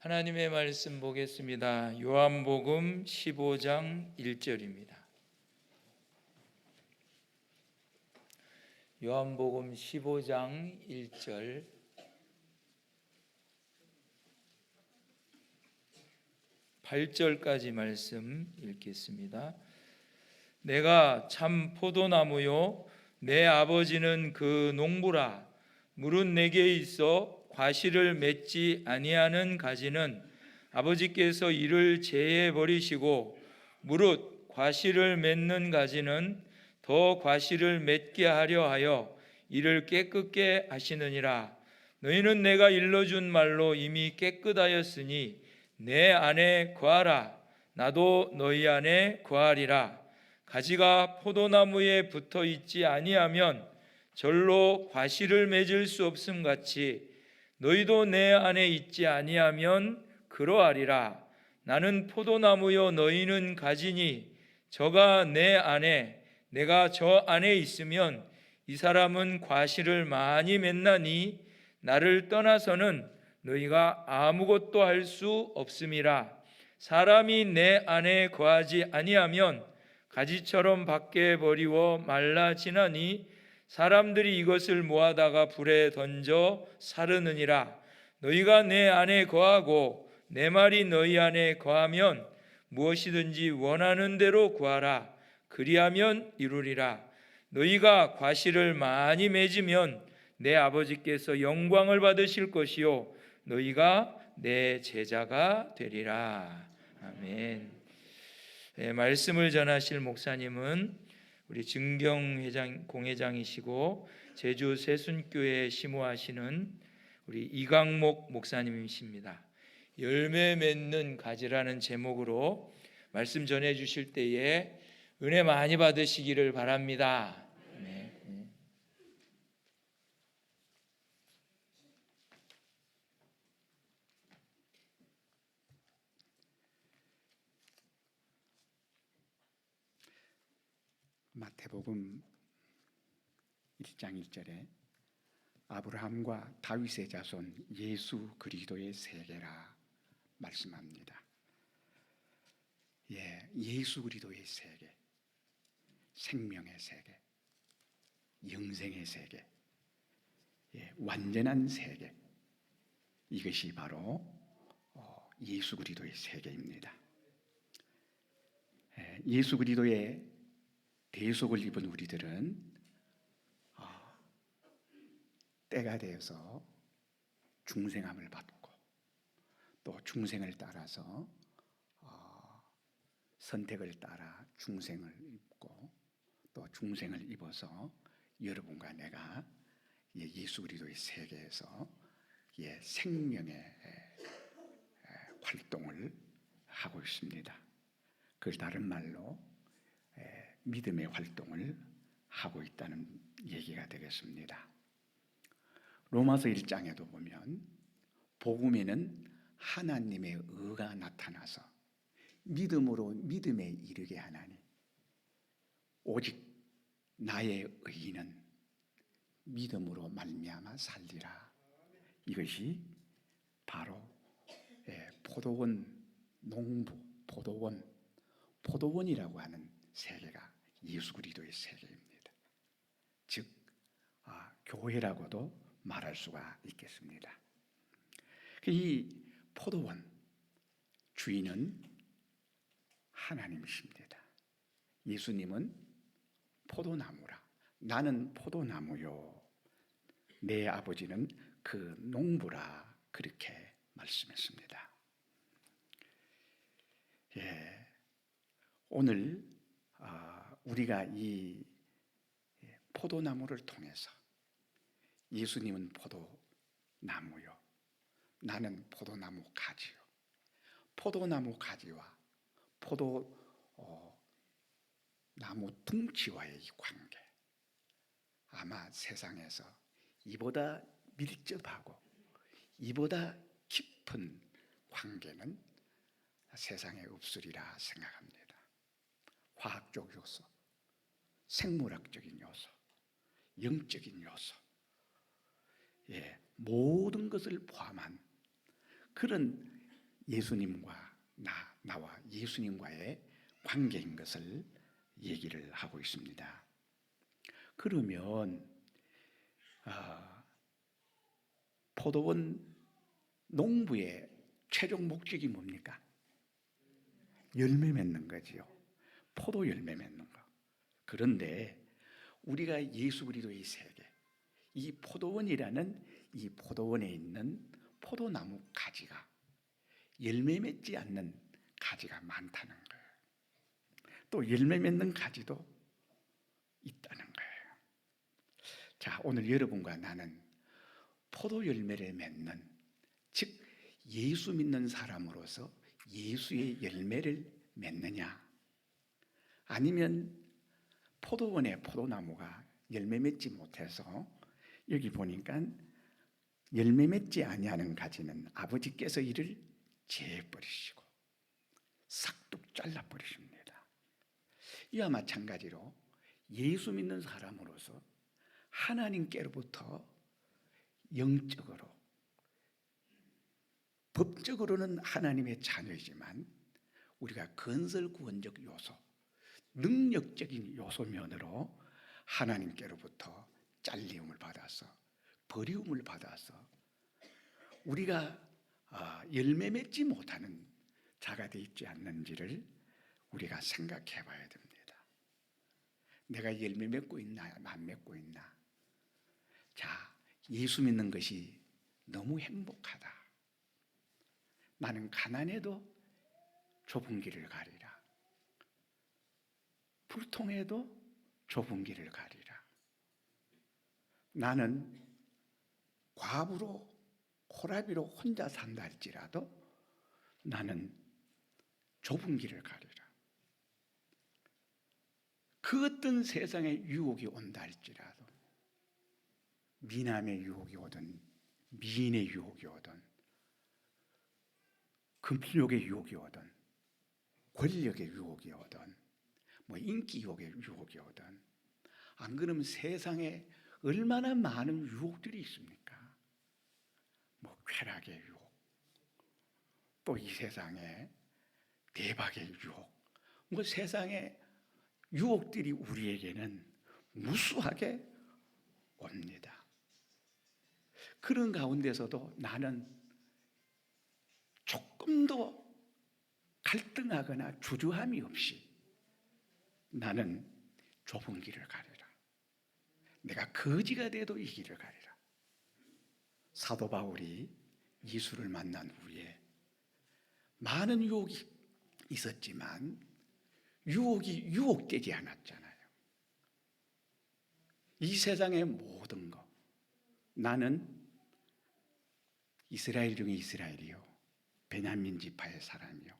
하나님의 말씀 보겠습니다. 요한복음 15장 1절입니다. 요한복음 15장 1절 (8절까지) 말씀 읽겠습니다. 내가 참 포도나무요 내 아버지는 그 농부라. 물은 내게 있어 과실을 맺지 아니하는 가지는 아버지께서 이를 제해 버리시고, 무릇 과실을 맺는 가지는 더 과실을 맺게 하려 하여 이를 깨끗게 하시느니라. 너희는 내가 일러준 말로 이미 깨끗하였으니 내 안에 거하라. 나도 너희 안에 거하리라. 가지가 포도나무에 붙어 있지 아니하면 절로 과실을 맺을 수 없음 같이 너희도 내 안에 있지 아니하면 그러하리라. 나는 포도나무요 너희는 가지니 저가 내 안에 내가 저 안에 있으면 이 사람은 과실을 많이 맺나니 나를 떠나서는 너희가 아무것도 할 수 없음이라. 사람이 내 안에 거하지 아니하면 가지처럼 밖에 버리워 말라지나니 사람들이 이것을 모아다가 불에 던져 사르느니라. 너희가 내 안에 거하고 내 말이 너희 안에 거하면 무엇이든지 원하는 대로 구하라. 그리하면 이루리라. 너희가 과실을 많이 맺으면 내 아버지께서 영광을 받으실 것이요 너희가 내 제자가 되리라. 아멘. 말씀을 전하실 목사님은 우리 증경 공회장이시고 제주 새순교회에 심호하시는 우리 이강목 목사님이십니다. 열매 맺는 가지라는 제목으로 말씀 전해 주실 때에 은혜 많이 받으시기를 바랍니다. 네. 마태복음 1장 1절에 아브라함과 다윗의 자손 예수 그리스도의 세계라 말씀합니다. 예수 그리스도의 세계, 생명의 세계, 영생의 세계, 완전한 세계, 이것이 바로 예수 그리스도의 세계입니다. 예수 그리스도의 대속을 입은 우리들은 때가 되어서 중생함을 받고 또 중생을 따라서 선택을 따라 중생을 입고 또 중생을 입어서 여러분과 내가 예수 그리스도의 세계에서 생명의 활동을 하고 있습니다. 그걸 다른 말로 믿음의 활동을 하고 있다는 얘기가 되겠습니다. 로마서 1장에도 보면 복음에는 하나님의 의가 나타나서 믿음으로 믿음에 이르게 하나니 오직 나의 의는 믿음으로 말미암아 살리라. 이것이 바로 포도원 농부, 포도원이라고 하는 세계가 예수 그리스도의 세계입니다. 즉 교회라고도 말할 수가 있겠습니다. 이 포도원 주인은 하나님이십니다. 예수님은 포도나무라. 나는 포도나무요 내 아버지는 그 농부라. 그렇게 말씀했습니다. 오늘 우리가 이 포도나무를 통해서 예수님은 포도나무요 나는 포도나무 가지요. 포도나무 가지와 포도나무 둥치와의 이 관계, 아마 세상에서 이보다 밀접하고 이보다 깊은 관계는 세상에 없으리라 생각합니다. 과학적 요소, 생물학적인 요소, 영적인 요소, 모든 것을 포함한 그런 예수님과 나와 예수님과의 관계인 것을 얘기를 하고 있습니다. 그러면 포도원 농부의 최종 목적이 뭡니까? 열매 맺는 거지요. 포도 열매 맺는 거. 그런데 우리가 예수 그리스도의 세계, 이 포도원이라는 이 포도원에 있는 포도나무 가지가 열매 맺지 않는 가지가 많다는 거예요. 또 열매 맺는 가지도 있다는 거예요. 자, 오늘 여러분과 나는 포도 열매를 맺는, 즉 예수 믿는 사람으로서 예수의 열매를 맺느냐, 아니면 포도원의 포도나무가 열매 맺지 못해서 여기 보니까 열매 맺지 아니하는 가지는 아버지께서 이를 제해버리시고 싹둑 잘라버리십니다. 이와 마찬가지로 예수 믿는 사람으로서 하나님께로부터 영적으로, 법적으로는 하나님의 자녀이지만 우리가 건설구원적 요소, 능력적인 요소면으로 하나님께로부터 잘림을 받아서, 버리움을 받아서 우리가 열매 맺지 못하는 자가 되어 있지 않는지를 우리가 생각해 봐야 됩니다. 내가 열매 맺고 있나 안 맺고 있나. 자, 예수 믿는 것이 너무 행복하다. 나는 가난해도 좁은 길을 가리라. 불통해도 좁은 길을 가리라. 나는 과부로 호라비로 혼자 산다 할지라도 나는 좁은 길을 가리라. 그 어떤 세상에 유혹이 온다 할지라도, 미남의 유혹이 오든 미인의 유혹이 오든 금욕의 유혹이 오든 권력의 유혹이 오든 인기 유혹의 유혹이 오든, 안 그러면 세상에 얼마나 많은 유혹들이 있습니까? 쾌락의 유혹, 또 이 세상에 대박의 유혹, 세상에 유혹들이 우리에게는 무수하게 옵니다. 그런 가운데서도 나는 조금도 갈등하거나 주저함이 없이 나는 좁은 길을 가리라. 내가 거지가 돼도 이 길을 가리라. 사도 바울이 예수를 만난 후에 많은 유혹이 있었지만 유혹이 유혹되지 않았잖아요. 이 세상의 모든 것, 나는 이스라엘 중에 이스라엘이요, 베냐민 지파의 사람이요,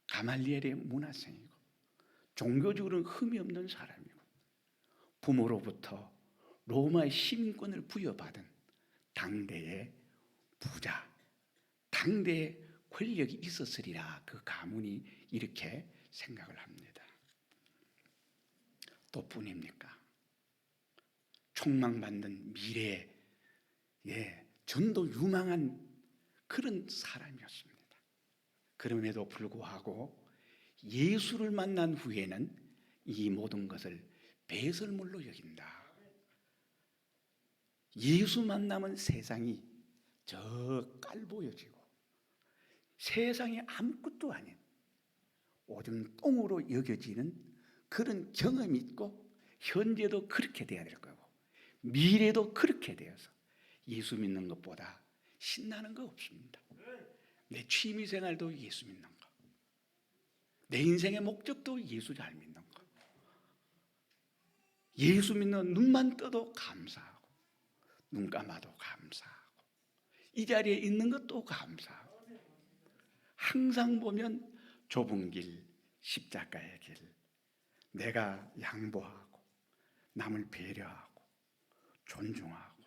가말리엘의 문화생이고, 종교적으로는 흠이 없는 사람이고, 부모로부터 로마의 시민권을 부여받은 당대의 부자, 당대의 권력이 있었으리라 그 가문이 이렇게 생각을 합니다. 또 뿐입니까? 촉망받는 미래에 전도 유망한 그런 사람이었습니다. 그럼에도 불구하고 예수를 만난 후에는 이 모든 것을 배설물로 여긴다. 예수 만나면 세상이 저 깔보여지고 세상이 아무것도 아닌 오줌 똥으로 여겨지는 그런 경험이 있고, 현재도 그렇게 돼야 될 거고 미래도 그렇게 되어서 예수 믿는 것보다 신나는 거 없습니다. 내 취미생활도 예수 믿는 거, 내 인생의 목적도 예수 잘 믿는 거, 예수 믿는 눈만 떠도 감사하고 눈 감아도 감사하고 이 자리에 있는 것도 감사하고, 항상 보면 좁은 길, 십자가의 길, 내가 양보하고 남을 배려하고 존중하고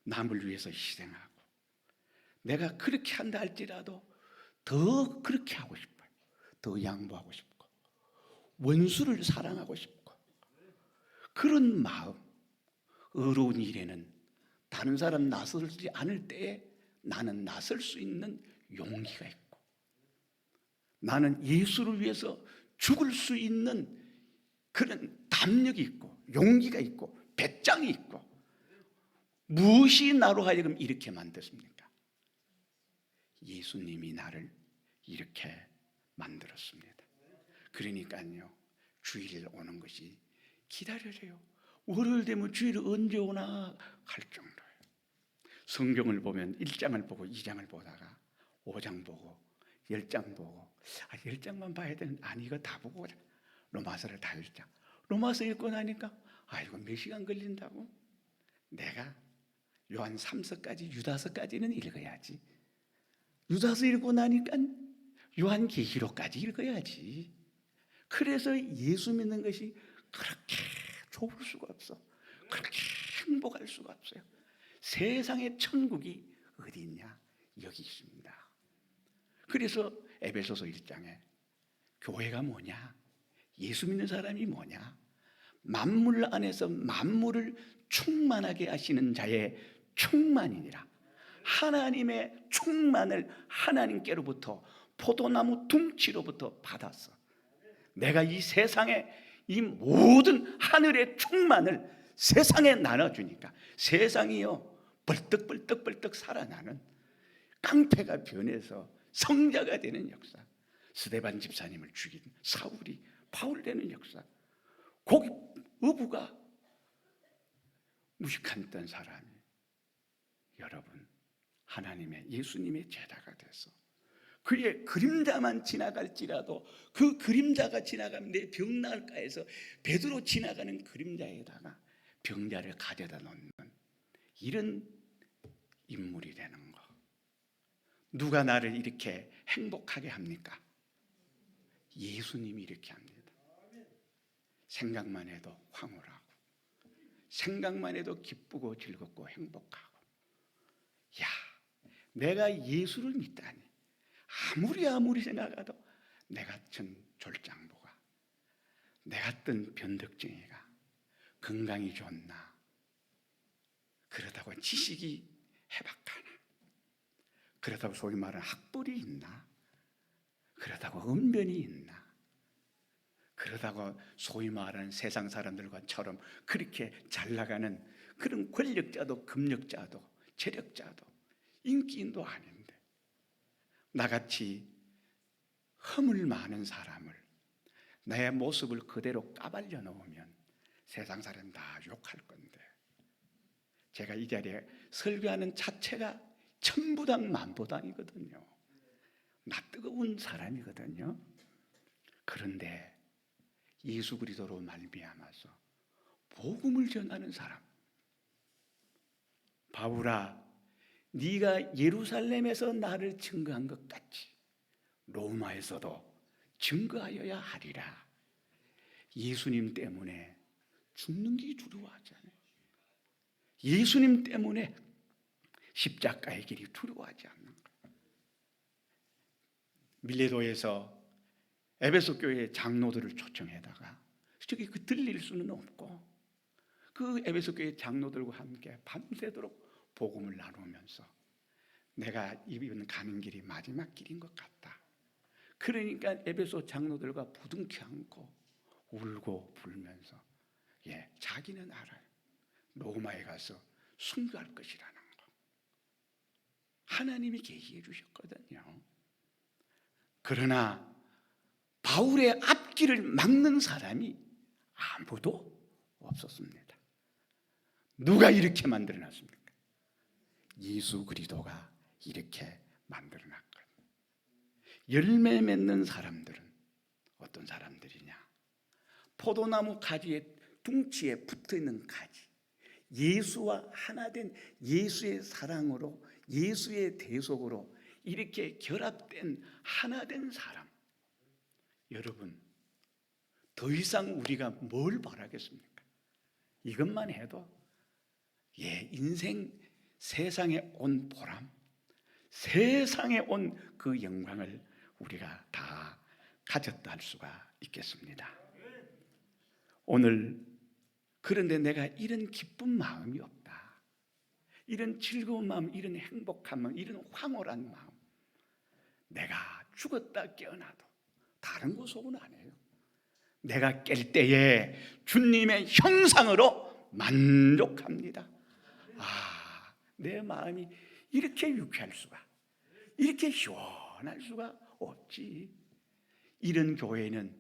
남을 위해서 희생하고, 내가 그렇게 한다 할지라도 더 그렇게 하고 싶어요. 더 양보하고 싶고 원수를 사랑하고 싶고, 그런 마음, 어려운 일에는 다른 사람 나서지 않을 때에 나는 나설 수 있는 용기가 있고, 나는 예수를 위해서 죽을 수 있는 그런 담력이 있고 용기가 있고 배짱이 있고, 무엇이 나로 하여금 이렇게 만들었습니까? 예수님이 나를 이렇게 만들었습니다. 그러니까요, 주일 오는 것이 기다려져요. 월요일 되면 주일 언제 오나 할 정도예요. 성경을 보면 1장을 보고 2장을 보다가 5장 보고 10장 보고 10장만 봐야 되는데 아니 이거 다 보고 로마서를 다 읽자. 로마서 읽고 나니까 이거 몇 시간 걸린다고? 내가 요한 3서까지 유다서까지는 읽어야지. 유다서 읽고 나니까 요한 계시록까지 읽어야지. 그래서 예수 믿는 것이 그렇게 좋을 수가 없어. 그렇게 행복할 수가 없어요. 세상의 천국이 어디 있냐? 여기 있습니다. 그래서 에베소서 1장에 교회가 뭐냐? 예수 믿는 사람이 뭐냐? 만물 안에서 만물을 충만하게 하시는 자의 충만이니라. 하나님의 충만을 하나님께로부터 포도나무 둥치로부터 받았어. 내가 이 세상에 이 모든 하늘의 충만을 세상에 나눠주니까 세상이요 벌떡벌떡 살아나는, 깡패가 변해서 성자가 되는 역사, 스데반 집사님을 죽인 사울이 바울 되는 역사, 거기 어부가 무식했던 사람이 여러분 하나님의 예수님의 제자가 돼서 그의 그림자만 지나갈지라도 그 그림자가 지나가면 내 벽난가에서 베드로 지나가는 그림자에다가 병자를 가져다 놓는 이런 인물이 되는 거. 누가 나를 이렇게 행복하게 합니까? 예수님이 이렇게 합니다. 생각만 해도 황홀하고 생각만 해도 기쁘고 즐겁고 행복하고, 야, 내가 예수를 믿다니. 아무리 생각해도 내 같은 졸장부가, 내 같은 변덕쟁이가 건강이 좋나, 그렇다고 지식이 해박하나, 그렇다고 소위 말하는 학벌이 있나, 그렇다고 언변이 있나, 그러다고 소위 말하는 세상 사람들과처럼 그렇게 잘 나가는 그런 권력자도 금력자도 재력자도 인기인도 아닌데, 나같이 허물 많은 사람을, 나의 모습을 그대로 까발려 놓으면 세상 사람 다 욕할 건데, 제가 이 자리에 설교하는 자체가 천부당 만부당이거든요. 나 뜨거운 사람이거든요. 그런데 예수 그리스도로 말미암아서 복음을 전하는 사람, 바울아, 네가 예루살렘에서 나를 증거한 것 같이 로마에서도 증거하여야 하리라. 예수님 때문에 죽는 게 두려워하지 않아요. 예수님 때문에 십자가의 길이 두려워하지 않는 거예요. 밀레도에서 에베소 교회 장로들을 초청해다가 저기 들릴 수는 없고 그 에베소 교회 장로들과 함께 밤새도록 복음을 나누면서 내가 이번 가는 길이 마지막 길인 것 같다. 그러니까 에베소 장로들과 부둥켜 안고 울고 불면서 자기는 알아요. 로마에 가서 순교할 것이라는 거. 하나님이 계시해 주셨거든요. 그러나 바울의 앞길을 막는 사람이 아무도 없었습니다. 누가 이렇게 만들어놨습니까? 예수 그리스도가 이렇게 만들어놨거든요. 열매 맺는 사람들은 어떤 사람들이냐? 포도나무 가지에 둥치에 붙어있는 가지, 예수와 하나 된 예수의 사랑으로, 예수의 대속으로 이렇게 결합된 하나 된 사람. 여러분, 더 이상 우리가 뭘 바라겠습니까? 이것만 해도 인생 세상에 온 보람, 세상에 온 그 영광을 우리가 다 가졌다 할 수가 있겠습니다. 오늘 그런데 내가 이런 기쁜 마음이 없다, 이런 즐거운 마음, 이런 행복한 마음, 이런 황홀한 마음, 내가 죽었다 깨어나도 다른 거 소원 안 해요. 내가 깰 때에 주님의 형상으로 만족합니다. 내 마음이 이렇게 유쾌할 수가, 이렇게 시원할 수가 없지. 이런 교회는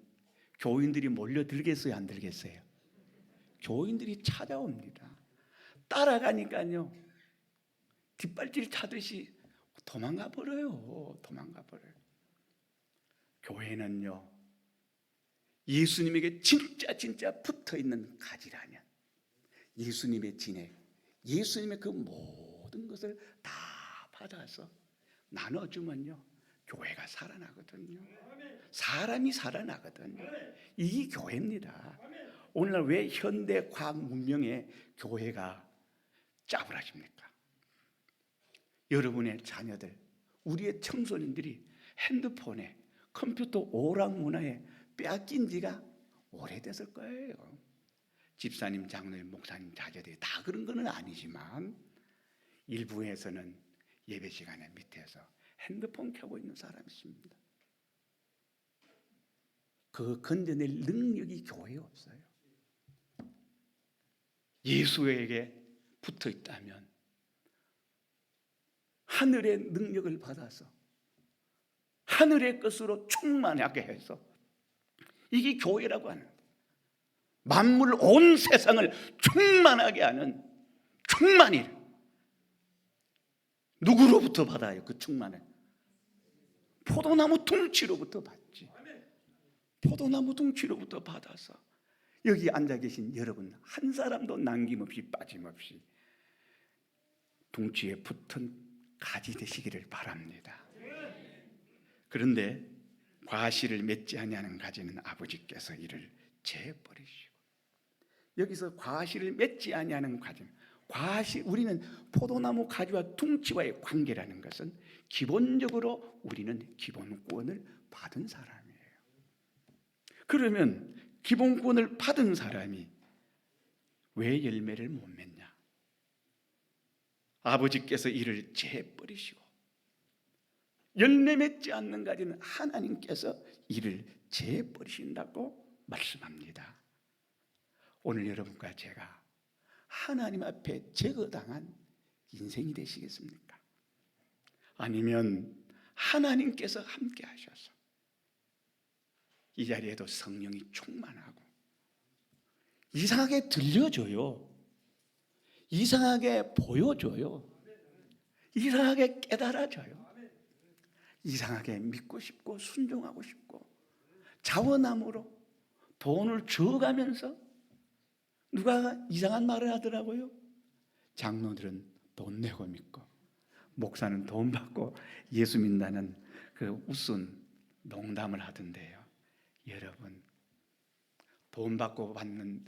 교인들이 몰려들겠어요, 안 들겠어요? 교인들이 찾아옵니다. 따라가니까요, 뒷발질 차듯이 도망가 버려요. 도망가 버려요. 교회는요, 예수님에게 진짜 붙어 있는 가지라면, 예수님의 진액, 예수님의 그 모든 것을 다 받아서 나눠주면요, 교회가 살아나거든요. 사람이 살아나거든요. 이 교회입니다. 오늘날 왜 현대 과학 문명의 교회가 짜부라집니까? 여러분의 자녀들, 우리의 청소년들이 핸드폰에, 컴퓨터 오락문화에 빼앗긴 지가 오래됐을 거예요. 집사님, 장로님, 목사님, 자녀들이 다 그런 건 아니지만 일부에서는 예배 시간에 밑에서 핸드폰 켜고 있는 사람이 있습니다. 그 건져낼 능력이 교회에 없어요. 예수에게 붙어 있다면 하늘의 능력을 받아서 하늘의 것으로 충만하게 해서, 이게 교회라고 하는, 만물 온 세상을 충만하게 하는 충만일. 누구로부터 받아요? 그 충만을 포도나무 둥치로부터 받지. 포도나무 둥치로부터 받아서 여기 앉아 계신 여러분 한 사람도 남김없이 빠짐없이 둥치에 붙은 가지 되시기를 바랍니다. 그런데 과실을 맺지 아니하는 가지는 아버지께서 이를 재버리시고, 여기서 과실을 맺지 아니하는 과실, 우리는 포도나무 가지와 둥치와의 관계라는 것은 기본적으로 우리는 기본권을 받은 사람이에요. 그러면 기본권을 받은 사람이 왜 열매를 못 맺냐? 아버지께서 이를 재버리시고 열매 맺지 않는 가지는 하나님께서 이를 재버리신다고 말씀합니다. 오늘 여러분과 제가 하나님 앞에 제거당한 인생이 되시겠습니까? 아니면 하나님께서 함께 하셔서 이 자리에도 성령이 충만하고, 이상하게 들려줘요, 이상하게 보여줘요, 이상하게 깨달아져요, 이상하게 믿고 싶고 순종하고 싶고, 자원함으로 돈을 줘가면서, 누가 이상한 말을 하더라고요. 장로들은 돈 내고 믿고 목사는 돈 받고 예수 믿는다는 그 우스운 농담을 하던데요. 여러분, 돈 받고 받는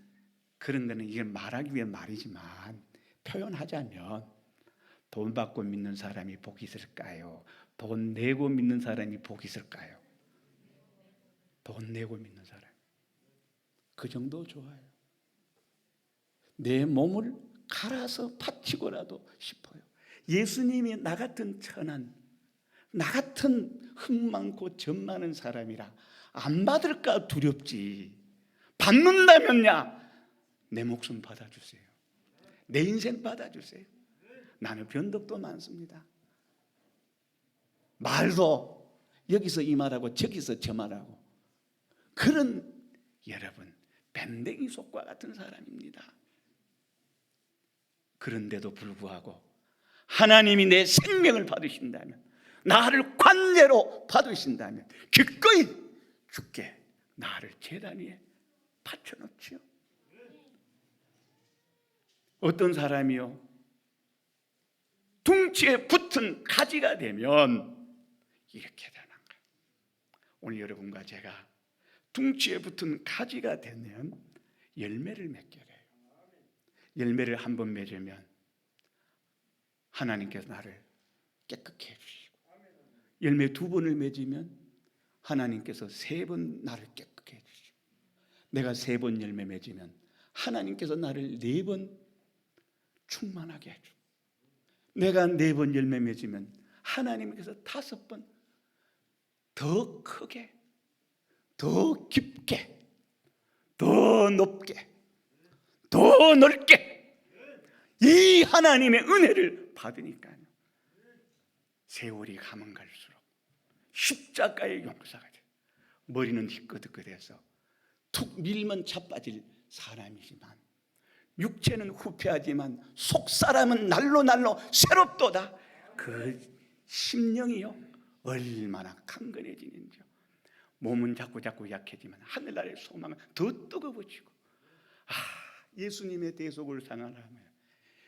그런 거는 이게 말하기 위한 말이지만, 표현하자면 돈 받고 믿는 사람이 복이 있을까요? 돈 내고 믿는 사람이 복이 있을까요? 돈 내고 믿는 사람, 그 정도 좋아요. 내 몸을 갈아서 바치고라도 싶어요. 예수님이 나 같은 천한, 나 같은 흠 많고 점 많은 사람이라 안 받을까 두렵지, 받는다면야 내 목숨 받아주세요, 내 인생 받아주세요. 나는 변덕도 많습니다. 말도 여기서 이 말하고 저기서 저 말하고, 그런 여러분 밴댕이 속과 같은 사람입니다. 그런데도 불구하고 하나님이 내 생명을 받으신다면, 나를 관례로 받으신다면 기꺼이 주께 나를 제단 위에 바쳐놓지요. 어떤 사람이요, 둥치에 붙은 가지가 되면 이렇게 되는 거예요. 오늘 여러분과 제가 둥치에 붙은 가지가 되면 열매를 맺게 돼요. 열매를 한 번 맺으면 하나님께서 나를 깨끗게 해주시고, 열매 두 번을 맺으면 하나님께서 세 번 나를 깨끗게 해주시고, 내가 세 번 열매 맺으면 하나님께서 나를 네 번 충만하게 해주고, 내가 네 번 열매 맺으면 하나님께서 다섯 번 더 크게, 더 깊게, 더 높게, 더 넓게 이 하나님의 은혜를 받으니까요, 세월이 가면 갈수록 십자가의 용사가 돼요. 머리는 희끗희끗해서 툭 밀면 자빠질 사람이지만, 육체는 후패하지만 속사람은 날로 새롭도다. 그 심령이요 얼마나 강건해지는지요. 몸은 자꾸 약해지만 하늘나라의 소망은 더 뜨거워지고, 예수님의 대속을 생각하면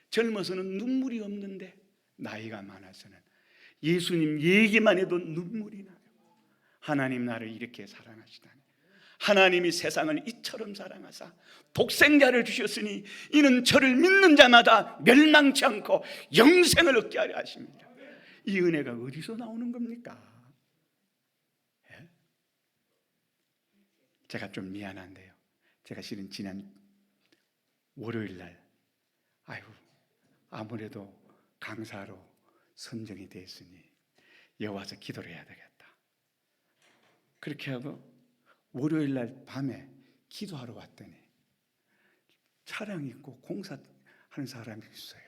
젊어서는 눈물이 없는데 나이가 많아서는 예수님 얘기만 해도 눈물이 나요. 하나님 나를 이렇게 사랑하시다니. 하나님이 세상을 이처럼 사랑하사 독생자를 주셨으니 이는 저를 믿는 자마다 멸망치 않고 영생을 얻게 하려 하십니다. 이 은혜가 어디서 나오는 겁니까? 예? 제가 좀 미안한데요, 제가 실은 지난 월요일 날 아무래도 강사로 선정이 됐으니 여기 와서 기도를 해야 되겠다. 그렇게 하고 월요일 날 밤에 기도하러 왔더니 차량 있고 공사하는 사람이 있어요.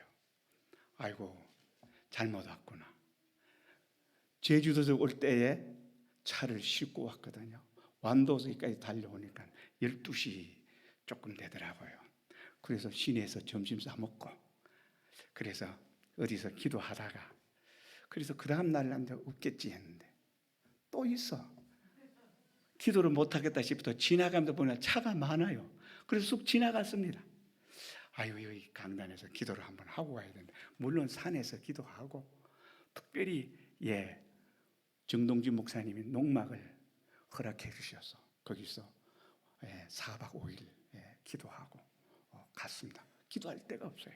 아이고, 잘못 왔구나. 제주도에서 올 때에 차를 싣고 왔거든요. 완도서까지 달려오니까 12시 조금 되더라고요. 그래서 시내에서 점심 싸먹고, 그래서 어디서 기도하다가, 그래서 그 다음 날 남자 없겠지 했는데 또 있어. 기도를 못하겠다 싶어서 지나가면서 보면 차가 많아요. 그래서 쑥 지나갔습니다. 여기 강단에서 기도를 한번 하고 가야 되는데, 물론 산에서 기도하고, 특별히 정동진 목사님이 농막을 허락해 주셔서 거기서 4박 5일 기도하고 갔습니다. 기도할 데가 없어요.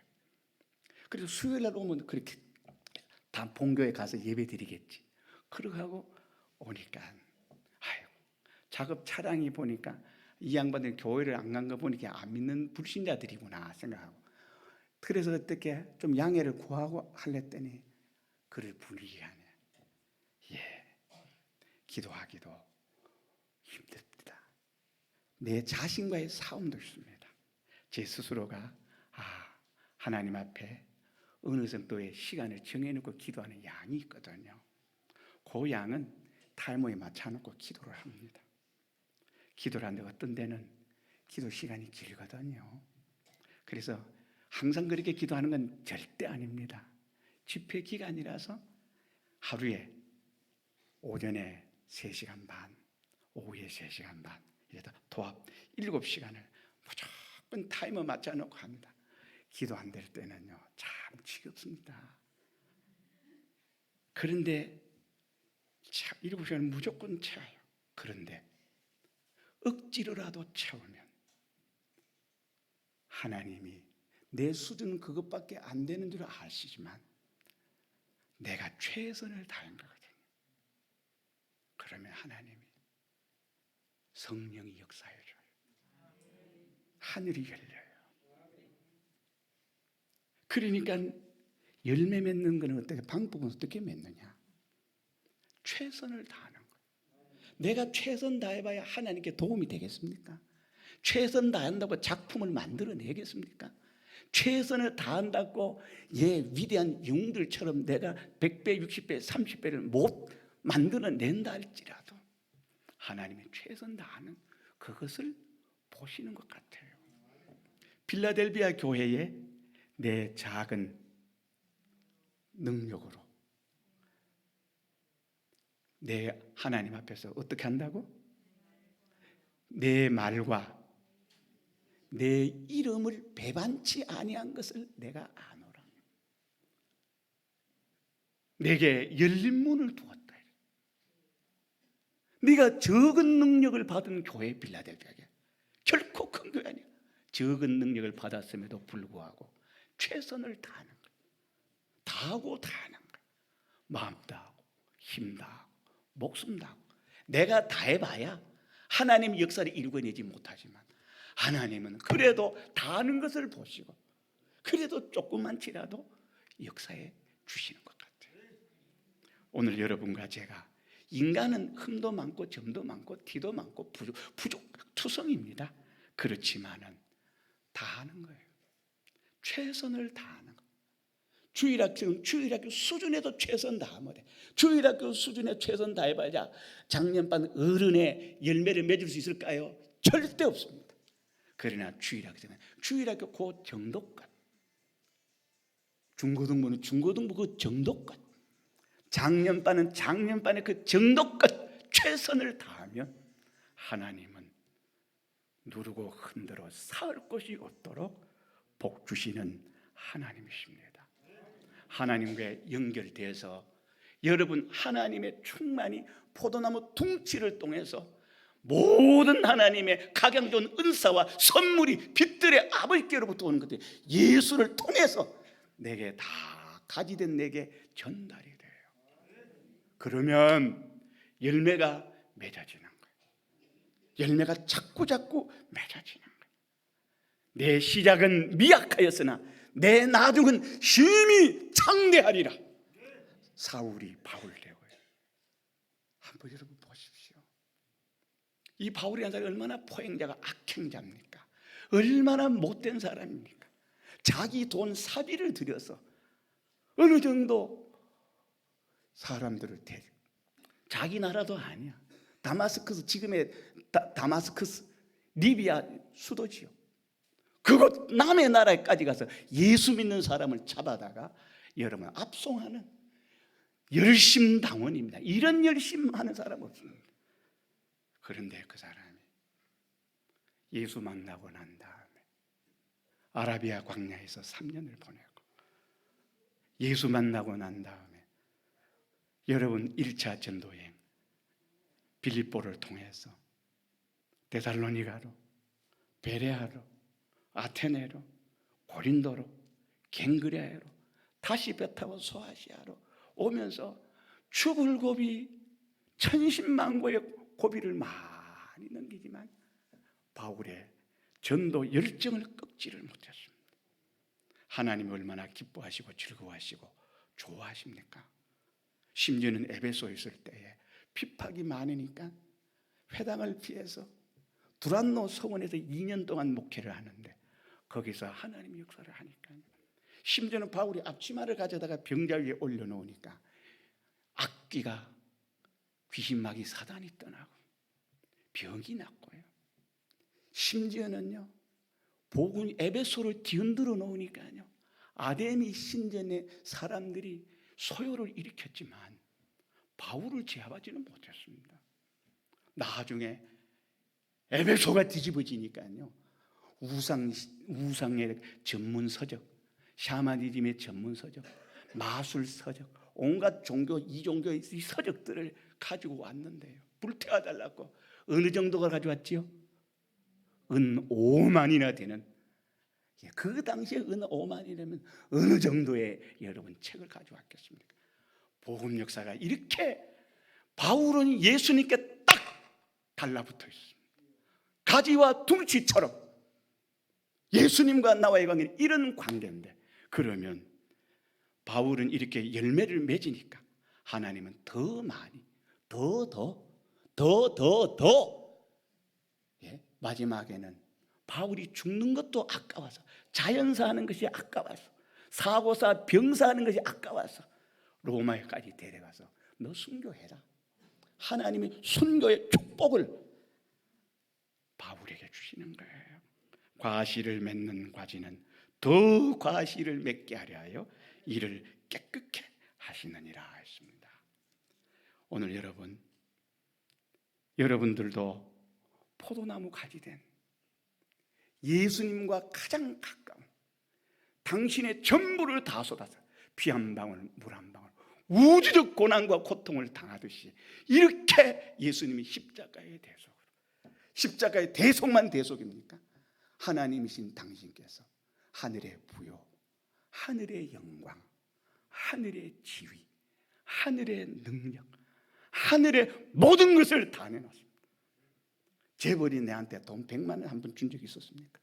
그래서 수요일 날 오면 그렇게 다 본교에 가서 예배 드리겠지. 그러고 하고 오니까 작업 차량이 보니까 이 양반들 교회를 안 간 거 보니까 안 믿는 불신자들이구나 생각하고, 그래서 어떻게 좀 양해를 구하고 할랬더니 그를 분위기 하네. 기도하기도 힘듭니다. 내 자신과의 싸움도 있습니다. 제 스스로가 하나님 앞에 어느 정도의 시간을 정해놓고 기도하는 양이 있거든요. 그 양은 타이머에 맞춰놓고 기도를 합니다. 기도를 하는데 어떤 데는 기도 시간이 길거든요. 그래서 항상 그렇게 기도하는 건 절대 아닙니다. 집회 기간이라서 하루에 오전에 3시간 반, 오후에 3시간 반, 이래서 도합 7시간을 무조건 타이머 맞춰놓고 합니다. 기도 안 될 때는요, 참 지겹습니다. 그런데 7시간 무조건 채워요. 그런데 억지로라도 채우면 하나님이 내 수준은 그것밖에 안 되는 줄 아시지만 내가 최선을 다한 거거든요. 그러면 하나님이 성령이 역사해줘요. 하늘이 열려요. 그러니까 열매 맺는 거는 어떻게, 방법은 어떻게 맺느냐? 최선을 다하는 거예요. 내가 최선 다해봐야 하나님께 도움이 되겠습니까? 최선 다한다고 작품을 만들어내겠습니까? 최선을 다한다고 위대한 영웅들처럼 내가 100배, 60배, 30배를 못 만들어낸다 할지라도 하나님의 최선 다하는 그것을 보시는 것 같아요. 필라델비아 교회에 내 작은 능력으로 내 하나님 앞에서 어떻게 한다고? 내 말과 내 이름을 배반치 아니한 것을 내가 아노라. 내게 열린 문을 두었다. 네가 적은 능력을 받은 교회 빌라델비아에 결코 큰 교회 아니야. 적은 능력을 받았음에도 불구하고 최선을 다하는 거야. 다하고 다하는 거야. 마음 다하고 힘 다하고 목숨 다하고. 내가 다해봐야 하나님 역사를 이루어내지 못하지만 하나님은 그래도 다하는 것을 보시고 그래도 조그만치라도 역사해 주시는 것 같아요. 오늘 여러분과 제가 인간은 흠도 많고 점도 많고 티도 많고 부족투성입니다. 그렇지만은 다 하는 거예요. 최선을 다하는 거예요. 주일학교 수준에도 최선 다하면 돼. 주일학교 수준에 최선 다해봐야 작년반 어른의 열매를 맺을 수 있을까요? 절대 없습니다. 그러나 주일학교 그 정도껏, 중고등부는 중고등부 그 정도껏, 작년반은 작년반의 그 정도껏 최선을 다하면 하나님은 누르고 흔들어 쌓을 곳이 없도록 복 주시는 하나님이십니다. 하나님과 연결돼서 여러분 하나님의 충만히 포도나무 둥치를 통해서 모든 하나님의 각양 좋은 은사와 선물이 빛들의 아버지께로부터 오는 것들 예수를 통해서 내게 다 가지된 내게 전달이 돼요. 그러면 열매가 맺어지는 거예요. 열매가 자꾸 맺어지는 거예요. 내 시작은 미약하였으나 내 나중은 심히 창대하리라. 사울이 바울 되고요. 한번 여러분 보십시오. 이 바울이라는 사람이 얼마나 포행자가 악행자입니까? 얼마나 못된 사람입니까? 자기 돈 사비를 들여서 어느 정도 사람들을 자기 나라도 아니야. 다마스커스, 지금의 다마스커스 리비아 수도지요. 그곳 남의 나라에까지 가서 예수 믿는 사람을 잡아다가 여러분 압송하는 열심당원입니다. 이런 열심하는 사람 없습니다. 그런데 그 사람이 예수 만나고 난 다음에 아라비아 광야에서 3년을 보내고 예수 만나고 난 다음에 여러분 1차 전도여행 빌립보를 통해서 데살로니가로, 베레아로, 아테네로, 고린도로, 갱그레아로, 다시 배 타고 소아시아로 오면서 죽을 고비, 천신만고의 고비를 많이 넘기지만 바울의 전도 열정을 꺾지를 못했습니다. 하나님이 얼마나 기뻐하시고 즐거워하시고 좋아하십니까? 심지어는 에베소에 있을 때에 핍박이 많으니까 회당을 피해서 두란노 성원에서 2년 동안 목회를 하는데 거기서 하나님의 역사를 하니까 심지어는 바울이 앞치마를 가져다가 병자 위에 올려놓으니까 악귀가 귀신마귀 사단이 떠나고 병이 났고요. 심지어는요 복음 에베소를 뒤흔들어 놓으니까요 아데미 신전의 사람들이 소요를 일으켰지만 바울을 제압하지는 못했습니다. 나중에 에베소가 뒤집어지니까요 우상의 전문 서적, 샤머니즘의 전문 서적, 마술 서적, 온갖 종교 이종교의 서적들을 가지고 왔는데요 불태워 달라고 어느 정도가 가져왔지요? 은 5만이나 되는, 그 당시에 은 5만이라면 어느 정도의 여러분 책을 가져왔겠습니까? 복음 역사가 이렇게 바울은 예수님께 딱 달라붙어 있습니다. 가지와 둥치처럼 예수님과 나와의 관계는 이런 관계인데, 그러면 바울은 이렇게 열매를 맺으니까 하나님은 더 많이 더 마지막에는 바울이 죽는 것도 아까워서, 자연사하는 것이 아까워서, 사고사 병사하는 것이 아까워서 로마에까지 데려가서 너 순교해라. 하나님이 순교의 축복을 바울에게 주시는 거예요. 과실을 맺는 과지는 더 과실을 맺게 하려 하여 이를 깨끗게 하시느니라 했습니다. 오늘 여러분들도 포도나무 가지 된 예수님과 가장 가까운, 당신의 전부를 다 쏟아서 피 한 방울 물 한 방울 우주적 고난과 고통을 당하듯이 이렇게 예수님이 십자가의 대속으로, 십자가의 대속만 대속입니까? 하나님이신 당신께서 하늘의 부요, 하늘의 영광, 하늘의 지위, 하늘의 능력, 하늘의 모든 것을 다 내놨습니다. 재벌이 내한테 돈 100만 원 한 번 준 적이 있었습니까?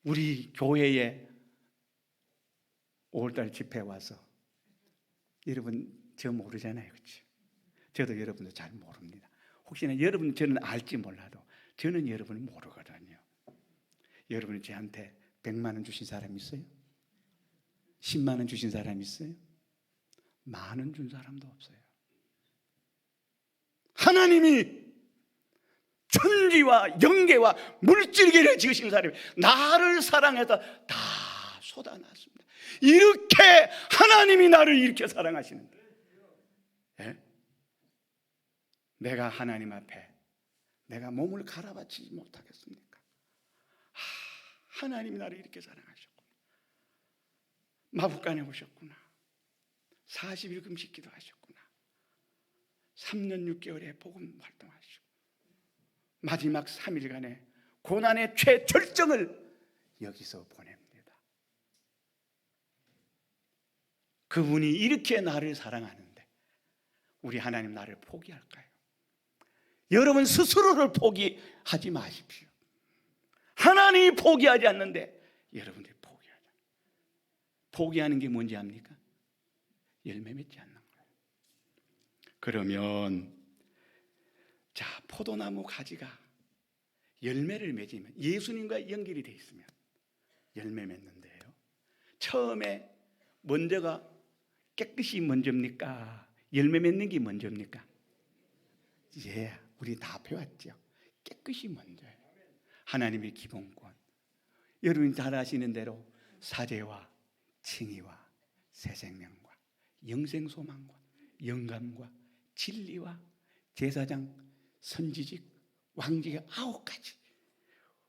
우리 교회에 5월달 집회 와서 여러분 저 모르잖아요, 그렇죠? 저도 여러분도 잘 모릅니다. 혹시나 여러분 저는 알지 몰라도 저는 여러분을 모르거든요. 여러분이 저한테 100만 원 주신 사람 있어요? 10만 원 주신 사람 있어요? 만 원 준 사람도 없어요. 하나님이 천지와 영계와 물질계를 지으신 사람이 나를 사랑해서 다 쏟아놨습니다. 이렇게 하나님이 나를 이렇게 사랑하시는데, 예? 내가 하나님 앞에 내가 몸을 갈아바치지 못하겠습니까? 하나님이 나를 이렇게 사랑하셨구나. 마국간에 오셨구나. 40일 금식 기도하셨구나. 3년 6개월에 복음 활동하시고 마지막 3일간의 고난의 최절정을 여기서 보냅니다. 그분이 이렇게 나를 사랑하는데 우리 하나님 나를 포기할까요? 여러분 스스로를 포기하지 마십시오. 하나님이 포기하지 않는데 여러분들이 포기하자. 포기하는 게 뭔지 압니까? 열매 맺지 않는 거예요. 그러면 자, 포도나무 가지가 열매를 맺으면 예수님과 연결이 되어 있으면 열매 맺는데요. 처음에 먼저가 깨끗이 먼저입니까? 열매 맺는 게 먼저입니까? 예, 우리 다 배웠죠. 깨끗이 먼저예요. 하나님의 기본권. 여러분이 잘 아시는 대로 사제와 칭의와 새 생명과 영생 소망과 영감과 진리와 제사장 선지직 왕직의 9가지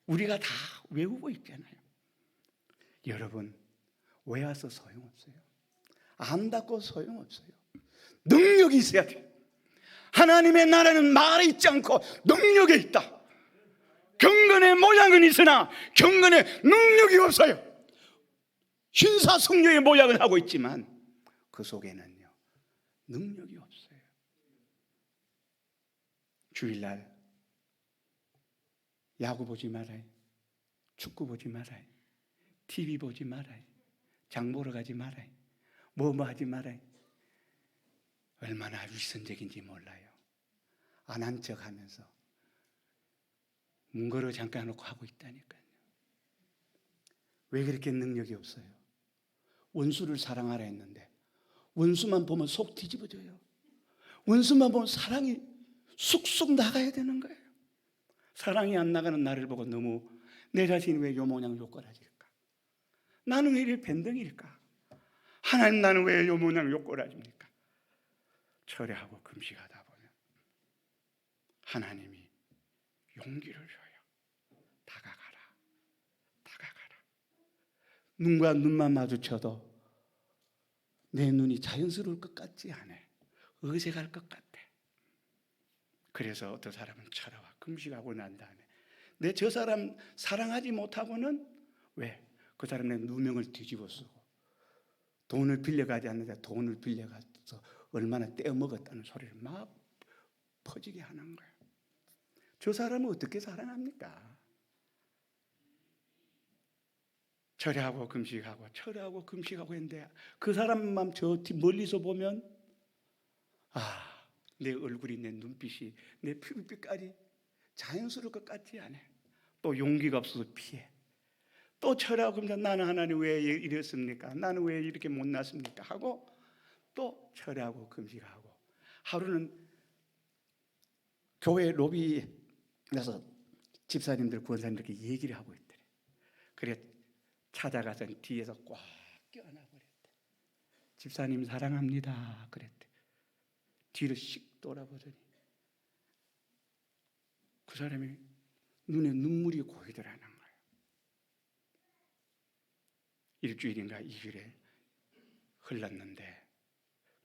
우리가 다 외우고 있잖아요. 여러분 외워서 소용없어요. 안다고 소용없어요. 능력이 있어야 돼요. 하나님의 나라는 말에 있지 않고 능력에 있다. 경건의 모양은 있으나 경건의 능력이 없어요. 신사숙녀의 모양을 하고 있지만 그 속에는요 능력이 없어요. 주일날 야구 보지 말아요. 축구 보지 말아요. TV 보지 말아요. 장 보러 가지 말아요. 뭐 하지 말아요. 얼마나 위선적인지 몰라요. 안 한 척 하면서 문거로 잠깐 놓고 하고 있다니까요. 왜 그렇게 능력이 없어요? 원수를 사랑하라 했는데 원수만 보면 속 뒤집어져요. 원수만 보면 사랑이 쑥쑥 나가야 되는 거예요. 사랑이 안 나가는 나를 보고 너무 내 자신이 왜 요 모양 요 꼬라질까? 나는 왜 이렇게 변덕일까? 하나님 나는 왜 요 모양 요 꼬라집니까? 철회하고 금식하다 보면 하나님이 용기를 줘요. 다가가라. 다가가라. 눈과 눈만 마주쳐도 내 눈이 자연스러울 것 같지 않아. 의색할 것 같아. 그래서 어떤 사람은 철회와 금식하고 난 다음에 내 저 사람 사랑하지 못하고는 왜? 그 사람 내 누명을 뒤집어 쓰고 돈을 빌려가지 않는데 돈을 빌려가서 얼마나 떼어먹었다는 소리를 막 퍼지게 하는 거예요. 저 사람은 어떻게 사랑합니까? 철회하고 금식하고 철회하고 금식하고 했는데 그 사람만 저 멀리서 보면 내 얼굴이 내 눈빛이 내 피부빛깔이 자연스러울 것 같지 않아. 또 용기가 없어서 피해. 또 철회하고 금식 나는 하나님 왜 이랬습니까? 나는 왜 이렇게 못났습니까? 하고 또 철회하고 금식하고 하루는 교회 로비에 가서 집사님들 구원사님들께 얘기를 하고 있더래. 그래 찾아가서 뒤에서 꽉 껴안아 버렸대. 집사님 사랑합니다 그랬대. 뒤를 씩 돌아보더니 그 사람이 눈에 눈물이 고이더라는 거예요. 일주일인가 2주일에 흘렀는데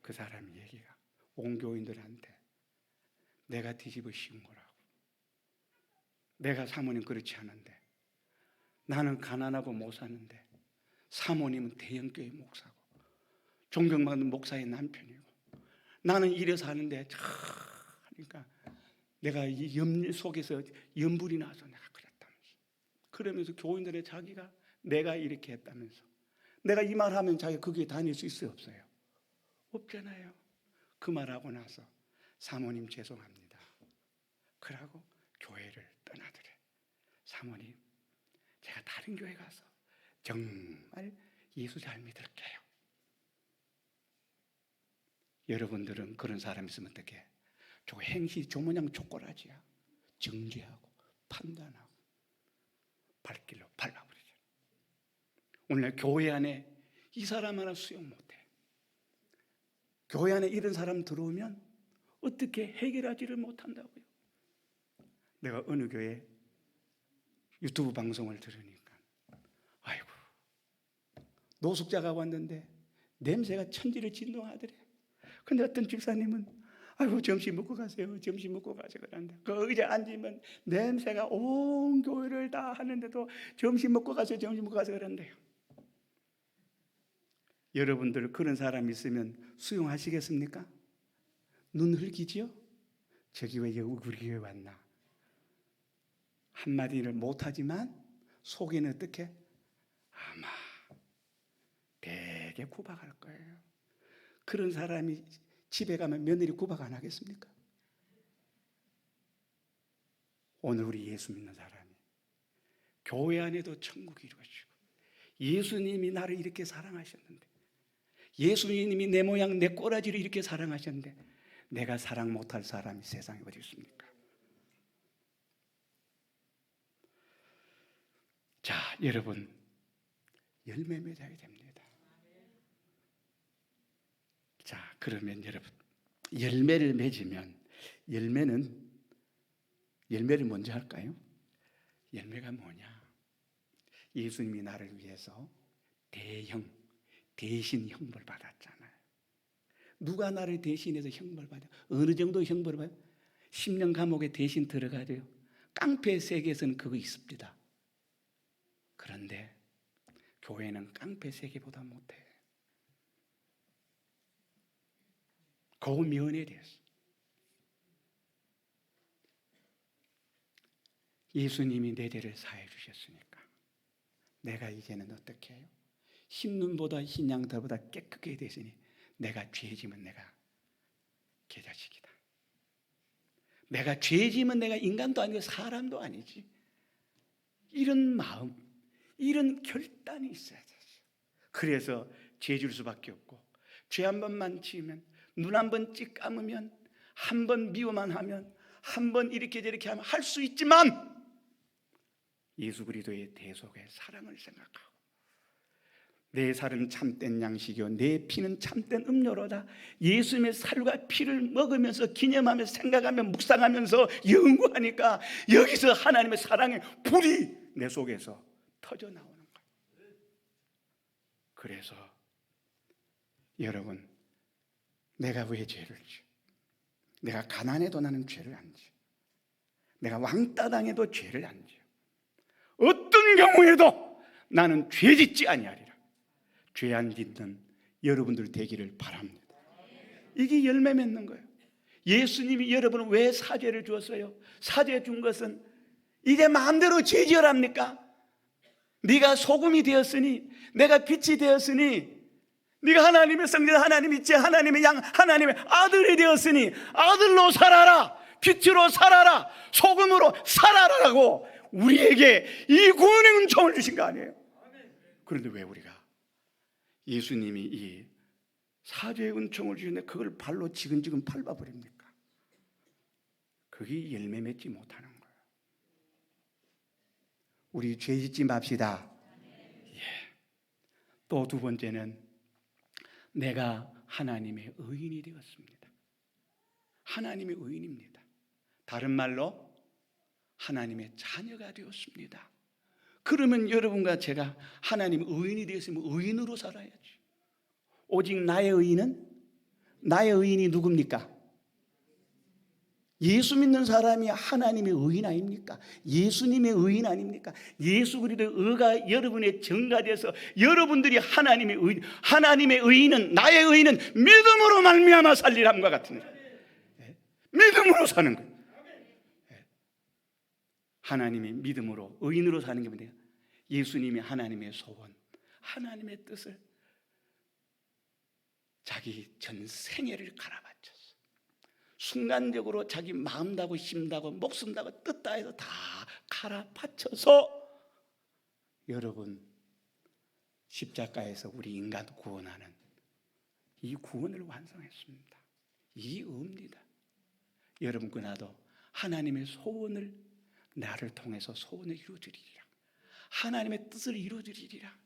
그 사람 얘기가 온 교인들한테 내가 뒤집어 씌운 거라고. 내가 사모님 그렇지 않은데 나는 가난하고 못 사는데 사모님은 대형교회 목사고 존경받는 목사의 남편이고 나는 이래 사는데 그러니까 내가 이 염려 속에서 염불이 나서 내가 그랬다면서 그러면서 교인들의 자기가 내가 이렇게 했다면서 내가 이 말하면 자기가 거기에 다닐 수 있어요 없어요? 없잖아요. 그 말하고 나서 사모님 죄송합니다. 그러고 교회를 떠나더래. 사모님, 제가 다른 교회 가서 정말 예수 잘 믿을게요. 여러분들은 그런 사람 있으면 어떡해? 저 행시 조모양 족꼬라지야. 정죄하고 판단하고 발길로 발라버리죠. 오늘 교회 안에 이 사람 하나 수용 못해. 교회 안에 이런 사람 들어오면 어떻게 해결하지를 못한다고요. 내가 어느 교회 유튜브 방송을 들으니까 아이고, 노숙자가 왔는데 냄새가 천지를 진동하더래. 근데 어떤 집사님은 아이고, 점심 먹고 가세요. 점심 먹고 가세요. 그런데 그 의자에 앉으면 냄새가 온 교회를 다 하는데도 점심 먹고 가세요. 점심 먹고 가세요. 그런데요. 여러분들 그런 사람 있으면 수용하시겠습니까? 눈 흘기지요? 저기 왜 우리 교회 왔나? 한마디를 못하지만 속에는 어떻게? 아마 되게 구박할 거예요. 그런 사람이 집에 가면 며느리 구박 안 하겠습니까? 오늘 우리 예수 믿는 사람이 교회 안에도 천국이 이루어지고 예수님이 나를 이렇게 사랑하셨는데, 예수님이 내 모양 내 꼬라지를 이렇게 사랑하셨는데 내가 사랑 못할 사람이 세상에 어디 있습니까? 자, 여러분, 열매 맺어야 됩니다. 자, 그러면 여러분, 열매를 맺으면 열매를 먼저 할까요? 열매가 뭐냐? 예수님이 나를 위해서 대신 형벌 받았잖아요. 누가 나를 대신해서 형벌 받아요? 어느 정도 형벌을 받아요? 10년 감옥에 대신 들어가요. 깡패 세계에서는 그거 있습니다. 그런데 교회는 깡패 세계보다 못해. 고면에 대해서 예수님이 내 죄를 사해 주셨으니까 내가 이제는 어떻게 해요? 흰눈보다 흰 양털보다 깨끗게 되시니 내가 죄지면 내가 개자식이다. 내가 죄지면 내가 인간도 아니고 사람도 아니지. 이런 마음, 이런 결단이 있어야 되죠. 그래서 죄 줄 수밖에 없고, 죄 한 번만 지으면, 눈 한 번 찍 감으면, 한 번 미워만 하면, 한 번 이렇게 저렇게 하면 할 수 있지만 예수 그리스도의 대속의 사랑을 생각하고 내 살은 참된 양식이요 내 피는 참된 음료로다. 예수님의 살과 피를 먹으면서 기념하면서 생각하며 묵상하면서 연구하니까 여기서 하나님의 사랑의 불이 내 속에서 터져 나오는 거예요. 그래서 여러분, 내가 왜 죄를 지? 내가 가난해도 나는 죄를 안 지. 내가 왕따 당해도 죄를 안 지. 어떤 경우에도 나는 죄 짓지 아니하리라. 죄 안 짓는 여러분들 되기를 바랍니다. 이게 열매 맺는 거예요. 예수님이 여러분을 왜 사죄를 주었어요? 사죄 준 것은 이제 마음대로 죄 지으랍니까? 네가 소금이 되었으니, 내가 빛이 되었으니, 네가 하나님의 성자, 하나님의 제, 하나님의 양, 하나님의 아들이 되었으니 아들로 살아라, 빛으로 살아라, 소금으로 살아라라고 우리에게 이 구원의 은총을 주신 거 아니에요? 그런데 왜 우리가 예수님이 이 사죄의 은총을 주시는데 그걸 발로 지근지근 밟아버립니까? 그게 열매 맺지 못하는 거예요. 우리 죄 짓지 맙시다. 예. 또 두 번째는 내가 하나님의 의인이 되었습니다. 하나님의 의인입니다. 다른 말로 하나님의 자녀가 되었습니다. 그러면 여러분과 제가 하나님의 의인이 되었으면 의인으로 살아야지. 오직 나의 의인이 누굽니까? 예수 믿는 사람이 하나님의 의인 아닙니까? 예수님의 의인 아닙니까? 예수 그리스도의 의가 여러분의 증가돼서 여러분들이 하나님의 의인은, 나의 의인은 믿음으로 말미암아 살리람과 같은 거예요. 믿음으로 사는 거예요. 하나님이 믿음으로 의인으로 사는 게 뭐예요? 예수님이 하나님의 소원, 하나님의 뜻을 자기 전 생애를 갈아바쳤어요. 순간적으로 자기 마음 다고 힘 다고 목숨 다고 뜻 다해서 다 갈아 바쳐서 여러분 십자가에서 우리 인간 구원하는 이 구원을 완성했습니다. 이 의입니다. 여러분과 나도 하나님의 소원을 나를 통해서 소원을 이루어주리라. 하나님의 뜻을 이루어주리라.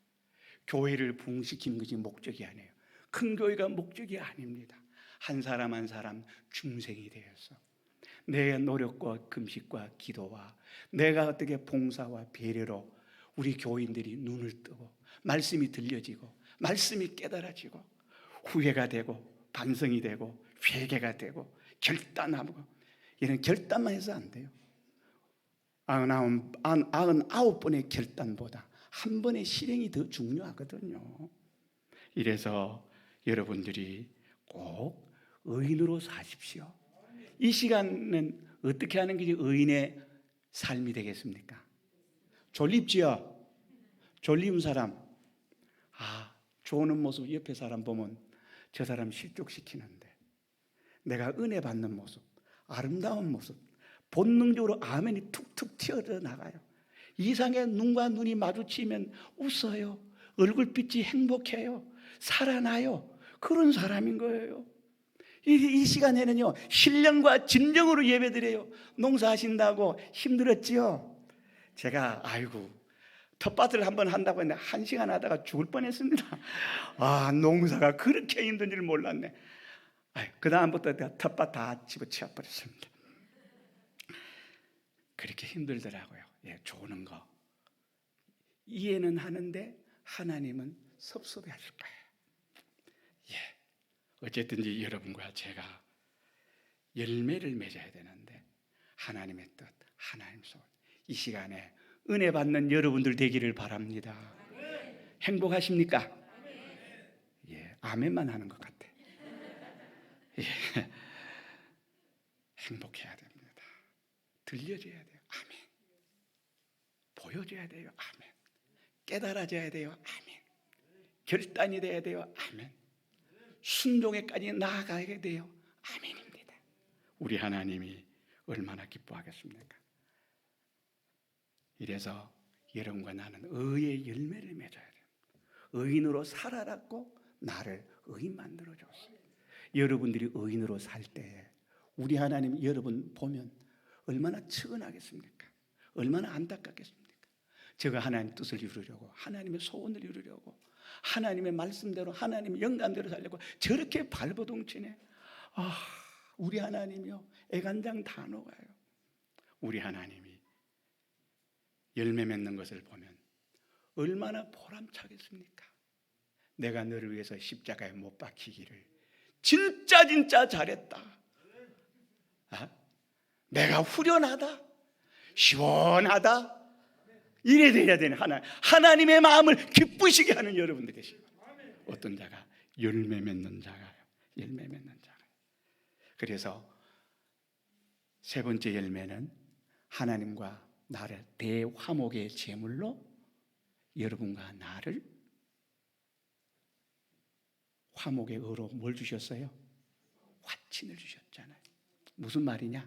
교회를 부흥시키는 것이 목적이 아니에요. 큰 교회가 목적이 아닙니다. 한 사람 한 사람 중생이 되어서 내 노력과 금식과 기도와 내가 어떻게 봉사와 배려로 우리 교인들이 눈을 뜨고 말씀이 들려지고 말씀이 깨달아지고 후회가 되고 반성이 되고 회개가 되고 결단하고, 이런 결단만 해서 안 돼요. 99번의 결단보다 한 번의 실행이 더 중요하거든요. 이래서 여러분들이 꼭 의인으로 사십시오. 이 시간은 어떻게 하는 게 의인의 삶이 되겠습니까? 졸립지요? 졸리운 사람, 좋은 모습 옆에 사람 보면 저 사람 실족시키는데, 내가 은혜 받는 모습, 아름다운 모습, 본능적으로 아멘이 툭툭 튀어나가요. 이상의 눈과 눈이 마주치면 웃어요. 얼굴빛이 행복해요. 살아나요. 그런 사람인 거예요. 이 시간에는요, 신령과 진정으로 예배드려요. 농사하신다고 힘들었지요? 제가 텃밭을 한번 한다고 했는데 1시간 하다가 죽을 뻔했습니다. 농사가 그렇게 힘든 줄 몰랐네. 그 다음부터 내가 텃밭 다 집어치워 버렸습니다. 그렇게 힘들더라고요. 조는 거 이해는 하는데 하나님은 섭섭해하실 거예요. 어쨌든지 여러분과 제가 열매를 맺어야 되는데, 하나님의 뜻, 하나님 소원, 이 시간에 은혜 받는 여러분들 되기를 바랍니다. 행복하십니까? 아멘만 하는 것 같아. 행복해야 됩니다. 들려줘야 돼요. 아멘. 보여줘야 돼요. 아멘. 깨달아져야 돼요. 아멘. 결단이 돼야 돼요. 아멘. 순종에까지 나아가야 돼요. 아멘입니다. 우리 하나님이 얼마나 기뻐하겠습니까? 이래서 여러분과 나는 의의 열매를 맺어야 돼요. 의인으로 살아랐고 나를 의인 만들어줬어요. 여러분들이 의인으로 살 때 우리 하나님 여러분 보면 얼마나 측은하겠습니까? 얼마나 안타깝겠습니까? 제가 하나님의 뜻을 이루려고, 하나님의 소원을 이루려고, 하나님의 말씀대로, 하나님의 영감대로 살려고 저렇게 발버둥치네. 우리 하나님이요, 애간장 다 녹아요. 우리 하나님이 열매 맺는 것을 보면 얼마나 보람차겠습니까? 내가 너를 위해서 십자가에 못 박히기를 진짜 잘했다. 내가 후련하다, 시원하다, 이래 돼야 되는 하나님의 마음을 기쁘시게 하는 여러분들 계시고, 어떤 자가 열매 맺는 자가요. 열매 맺는 자가. 그래서 세 번째 열매는 하나님과 나를 대화목의 제물로 여러분과 나를 화목의 의로 뭘 주셨어요? 화친을 주셨잖아요. 무슨 말이냐?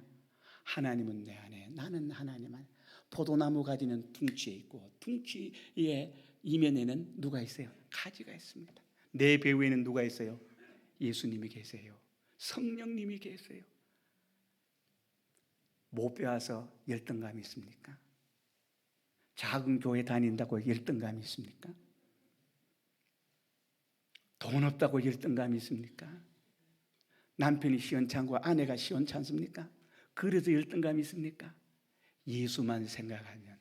하나님은 내 안에, 나는 하나님 안에. 포도나무 가지는 둥치에 있고 둥치의 이면에는 누가 있어요? 가지가 있습니다. 내 배후에는 누가 있어요? 예수님이 계세요. 성령님이 계세요. 못 배워서 열등감이 있습니까? 작은 교회 다닌다고 열등감이 있습니까? 돈 없다고 열등감이 있습니까? 남편이 시원찮고 아내가 시원찮습니까? 그래서 열등감이 있습니까? 예수만 생각하면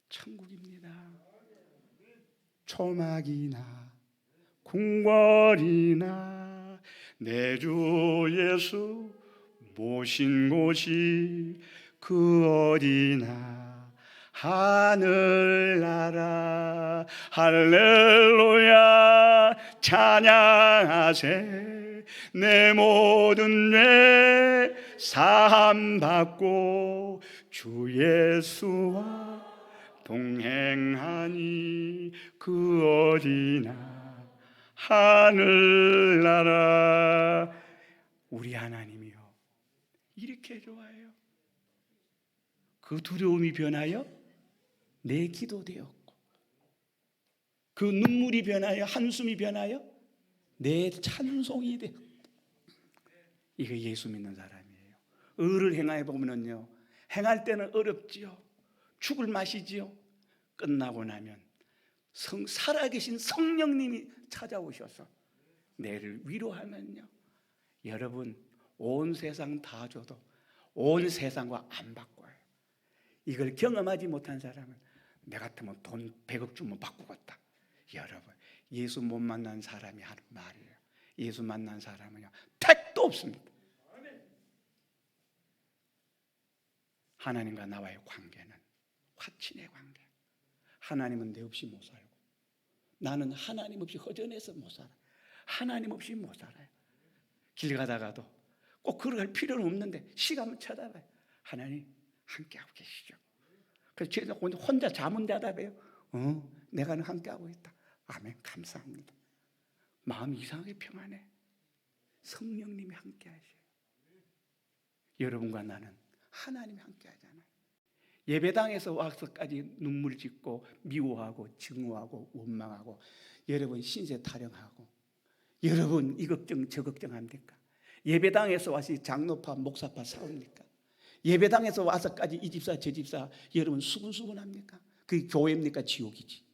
천국입니다. 초막이나 궁궐이나 내 주 예수 모신 곳이 그 어디나 하늘나라 할렐루야 찬양하세. 내 모든 죄 사함받고 주 예수와 동행하니 그 어디나 하늘나라. 우리 하나님이요, 이렇게 좋아해요. 그 두려움이 변하여 내 기도 되었고, 그 눈물이 변하여 한숨이 변하여 내 찬송이 되었고. 이거 예수 믿는 사람이에요. 의를 행하여 보면요, 행할 때는 어렵지요. 죽을 맛이지요. 끝나고 나면 살아계신 성령님이 찾아오셔서 내를 위로하면요, 여러분 온 세상 다 줘도 온 세상과 안 바꿔요. 이걸 경험하지 못한 사람은 내 같으면 돈 100억 주면 바꾸겠다. 여러분, 예수 못 만난 사람이 하는 말이에요. 예수 만난 사람은요, 택도 없습니다. 하나님과 나와의 관계는 화친의 관계. 하나님은 내 없이 못 살고, 나는 하나님 없이 허전해서 못 살아요. 하나님 없이 못 살아요. 길 가다가도 꼭 걸어갈 필요는 없는데 시간만 쳐다봐요. 하나님 함께하고 계시죠. 그래서 제가 혼자 잠은 자다 봐요. 내가 함께하고 있다. 아멘, 감사합니다. 마음이 이상하게 평안해. 성령님이 함께하셔요. 여러분과 나는 하나님이 함께하잖아요. 예배당에서 와서까지 눈물 짓고 미워하고 증오하고 원망하고, 여러분 신세 타령하고, 여러분 이 걱정 저 걱정합니까? 예배당에서 와서 장로파 목사파 싸웁니까? 예배당에서 와서까지 이 집사 저 집사 여러분 수근수근합니까? 그게 교회입니까? 지옥이지.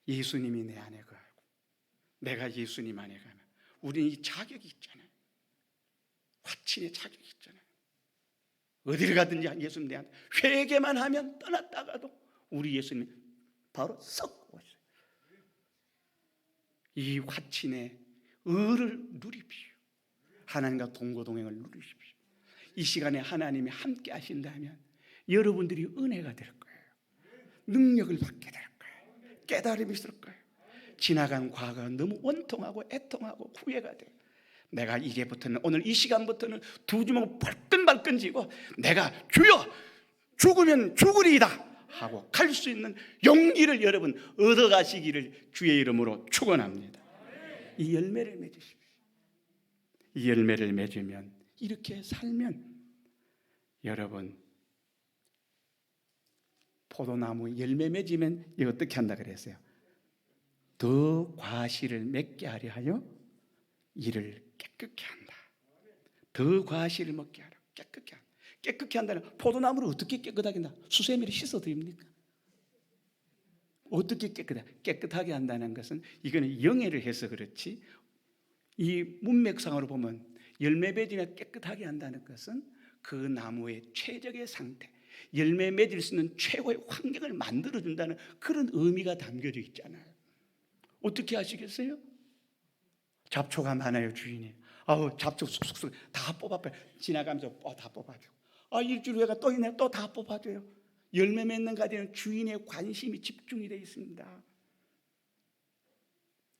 예수님이 내 안에 거하고 내가 예수님 안에 가면 우리는 이 자격이 있잖아요. 화친의 자격이 있잖아요. 어디를 가든지 예수님 대한 회개만 하면 떠났다가도 우리 예수님이 바로 썩 오셔요. 이 화친의 의를 누리십시오. 하나님과 동거동행을 누리십시오. 이 시간에 하나님이 함께 하신다면 여러분들이 은혜가 될 거예요. 능력을 받게 될 거예요. 깨달음이 있을 거예요. 지나간 과거가 너무 원통하고 애통하고 후회가 돼요. 내가 이제부터는, 오늘 이 시간부터는 두 주먹 발끈발끈 쥐고 내가 주여 죽으면 죽으리이다 하고 갈 수 있는 용기를 여러분 얻어가시기를 주의 이름으로 축원합니다. 이 열매를 맺으십시오. 이 열매를 맺으면, 이렇게 살면 여러분 포도나무 열매 맺으면 이거 어떻게 한다 그랬어요? 더 과실을 맺게 하려 하여 이를 깨끗게 한다. 더 과실을 먹게 하라. 깨끗게 한다. 깨끗게 한다는, 포도나무를 어떻게 깨끗하게 한다? 수세미를 씻어 드립니까? 어떻게 깨끗하게 한다는 것은, 이거는 영예를 해서 그렇지, 이 문맥상으로 보면 열매 맺으며 깨끗하게 한다는 것은 그 나무의 최적의 상태, 열매 맺을 수 있는 최고의 환경을 만들어준다는 그런 의미가 담겨져 있잖아요. 어떻게 하시겠어요? 잡초가 많아요, 주인이. 아우, 잡초 쑥쑥쑥 다 뽑아봐요. 지나가면서 다 뽑아줘. 일주일 후에가 또 있네, 또 다 뽑아줘요. 열매 맺는 가지는 주인의 관심이 집중이 되어 있습니다.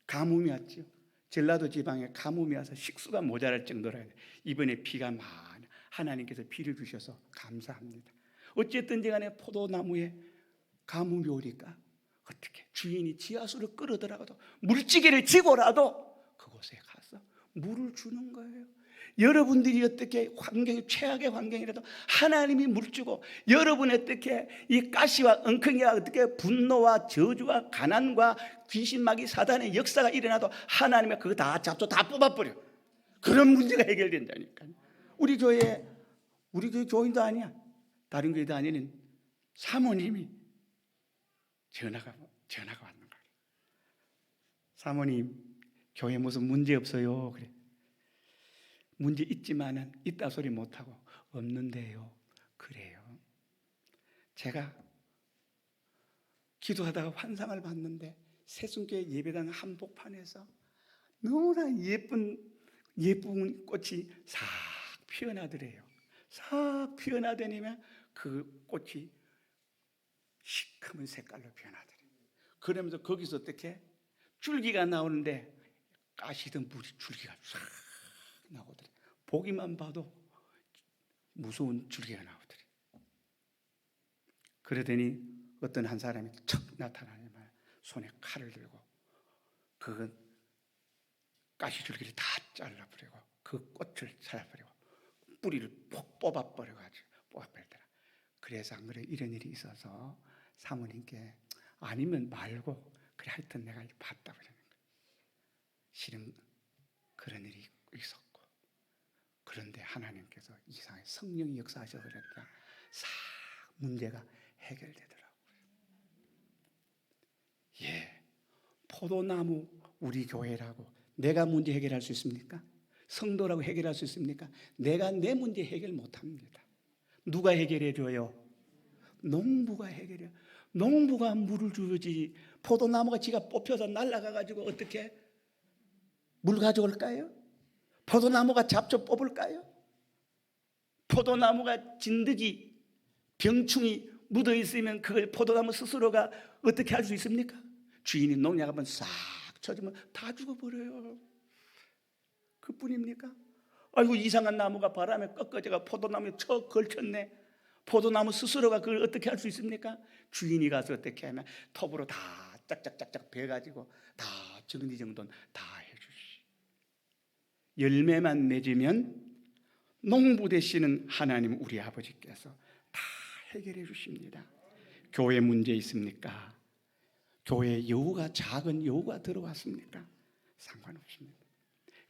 가뭄이 왔죠. 전라도 지방에 가뭄이 와서 식수가 모자랄 정도로 이번에 비가 많아. 하나님께서 비를 주셔서 감사합니다. 어쨌든지 간에 포도나무에 가뭄이 오니까 어떻게 주인이 지하수를 끌어들어가도 물찌개를 지고라도 그곳에 가서 물을 주는 거예요. 여러분들이 어떻게 환경이 최악의 환경이라도 하나님이 물 주고, 여러분이 어떻게 이 가시와 엉덩이와 어떻게 분노와 저주와 가난과 귀신마귀 사단의 역사가 일어나도 하나님이 그거 다 잡초 다 뽑아버려. 그런 문제가 해결된다니까요. 우리 교회 교인도 아니야, 다른 교회도 아니는 사모님이 전화가 왔는 거예요. 사모님, 교회 무슨 문제 없어요? 그래. 문제 있지만은 있다 소리 못하고 없는데요. 그래요. 제가 기도하다가 환상을 봤는데 세순교회 예배당 한복판에서 너무나 예쁜 꽃이 싹 피어나더래요. 싹 피어나더니면 그 꽃이 시커먼 색깔로 변하더래요. 그러면서 거기서 어떻게 줄기가 나오는데 가시던 물이 줄기가 싹 나오더래요. 보기만 봐도 무서운 줄기가 나오더래요. 그러더니 어떤 한 사람이 척 나타나니만 손에 칼을 들고, 그건 가시줄기를 다 잘라버리고 그 꽃을 잘라버리고 뿌리를 폭 뽑아버려가지고 뽑아버리더라. 그래서 안 그래 이런 일이 있어서 사모님께 아니면 말고 그래 하여튼 내가 봤다 그러는 거야. 실은 그런 일이 있었고 그런데 하나님께서 이상하게 성령이 역사하셔서 그랬다. 싹 문제가 해결되더라고요. 예, 포도나무 우리 교회라고 내가 문제 해결할 수 있습니까? 성도라고 해결할 수 있습니까? 내가 내 문제 해결 못합니다. 누가 해결해 줘요? 농부가 해결해요. 농부가 물을 주지 포도나무가 지가 뽑혀서 날아가가지고 어떻게 물 가져올까요? 포도나무가 잡초 뽑을까요? 포도나무가 진드기 병충이 묻어 있으면 그걸 포도나무 스스로가 어떻게 할 수 있습니까? 주인이 농약 한번 싹 쳐주면 다 죽어버려요. 그뿐입니까? 아이고 이상한 나무가 바람에 꺾어져가 포도나무에 쳐 걸쳤네. 포도나무 스스로가 그걸 어떻게 할 수 있습니까? 주인이 가서 어떻게 하면 톱으로 다 짝짝짝짝 베가지고 다 정리정돈 다 해주시. 열매만 맺으면 농부 되시는 하나님 우리 아버지께서 다 해결해 주십니다. 교회 문제 있습니까? 교회에 여우가 작은 여우가 들어왔습니까? 상관없습니다.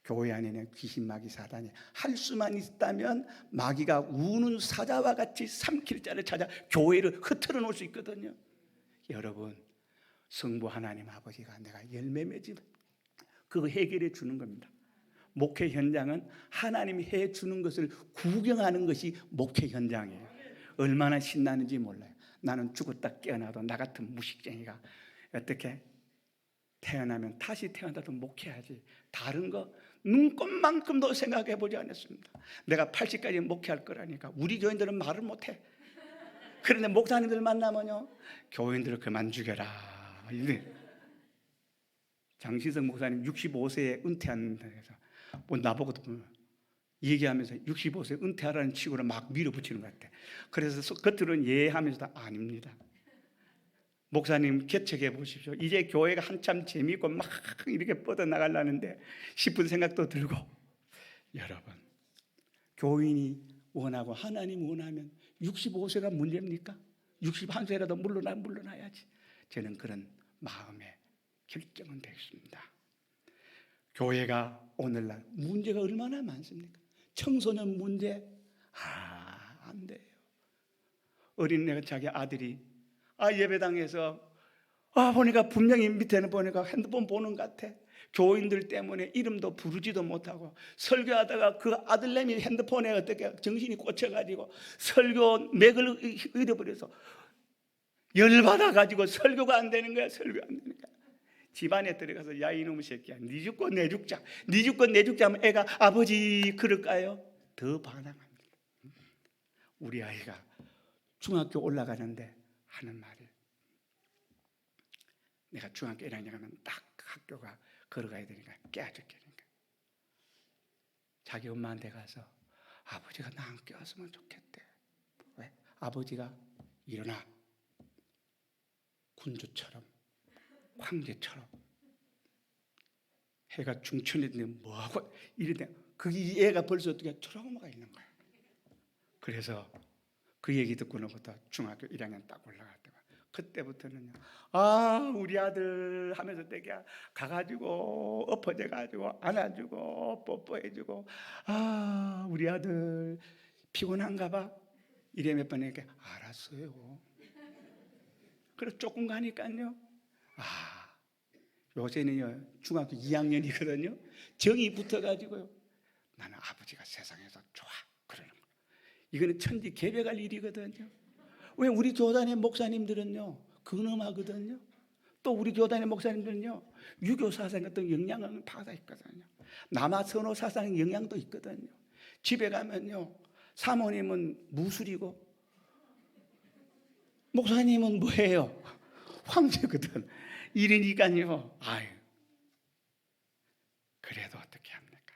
교회 안에는 귀신 마귀 사단이 할 수만 있다면 마귀가 우는 사자와 같이 삼킬 자를 찾아 교회를 흐트러 놓을 수 있거든요. 여러분 성부 하나님 아버지가 내가 열매 맺으면 그거 해결해 주는 겁니다. 목회 현장은 하나님이 해 주는 것을 구경하는 것이 목회 현장이에요. 얼마나 신나는지 몰라요. 나는 죽었다 깨어나도 나 같은 무식쟁이가 어떻게 태어나면 다시 태어나도 목회하지 다른 거 눈꼽만큼도 생각해 보지 않았습니다. 내가 80까지 목회할 거라니까 우리 교인들은 말을 못해. 그런데 목사님들 만나면요 교인들을 그만 죽여라. 장시성 목사님 65세에 은퇴한다 해서 뭐 나보고도 얘기하면서 65세 은퇴하라는 식으로 막 밀어붙이는 것 같아. 그래서 겉으로는 예하면서도 아닙니다. 목사님 개척해 보십시오. 이제 교회가 한참 재미있고 막 이렇게 뻗어나가려는데 싶은 생각도 들고 여러분 교인이 원하고 하나님 원하면 65세가 문제입니까? 61세라도 물러나야지. 저는 그런 마음에 결정은 되겠습니다. 교회가 오늘날 문제가 얼마나 많습니까? 청소년 문제 안 돼요. 어린애가 자기 아들이 예배당에서 보니까 분명히 밑에는 보니까 핸드폰 보는 것 같아. 교인들 때문에 이름도 부르지도 못하고 설교하다가 그 아들내미 핸드폰에 어떻게 정신이 꽂혀가지고 설교 맥을 잃어버려서 열받아가지고 설교가 안 되는 거야. 설교 안 되는 거야. 집안에 들어가서 야 이놈의 새끼야 니 죽고 내 죽자 니 죽고 내 죽자 하면 애가 아버지 그럴까요? 더 반항합니다. 우리 아이가 중학교 올라가는데 하는 말이 내가 중학교 1학년 가면 딱 학교가 걸어가야 되니까 깨어죽겠니까 자기 엄마한테 가서 아버지가 나 안 깨웠으면 좋겠대. 왜? 아버지가 일어나 군주처럼 황제처럼 해가 중천인데 뭐하고 이러대. 그게 얘가 벌써 어떻게 트라우마가 있는 거야. 그래서 그 얘기 듣고는부터 중학교 1학년 딱 올라갔다가 그때부터는 우리 아들 하면서 되게 가가지고 엎어져가지고 안아주고 뽀뽀해주고 우리 아들 피곤한가 봐 이래 몇 번 이렇게 알았어요. 그래서 조금 가니까요 요새는요 중학교 2학년이거든요 정이 붙어가지고요 나는 아버지가 세상에서 좋아 그러는 거예요. 이거는 천지 개벽할 일이거든요. 왜 우리 교단의 목사님들은요 근엄하거든요. 또 우리 교단의 목사님들은요 유교 사상 같은 영향을 받아 있거든요. 남아 선호 사상 영향도 있거든요. 집에 가면요 사모님은 무술이고 목사님은 뭐예요? 황제거든. 이러니까요 그래도 어떻게 합니까?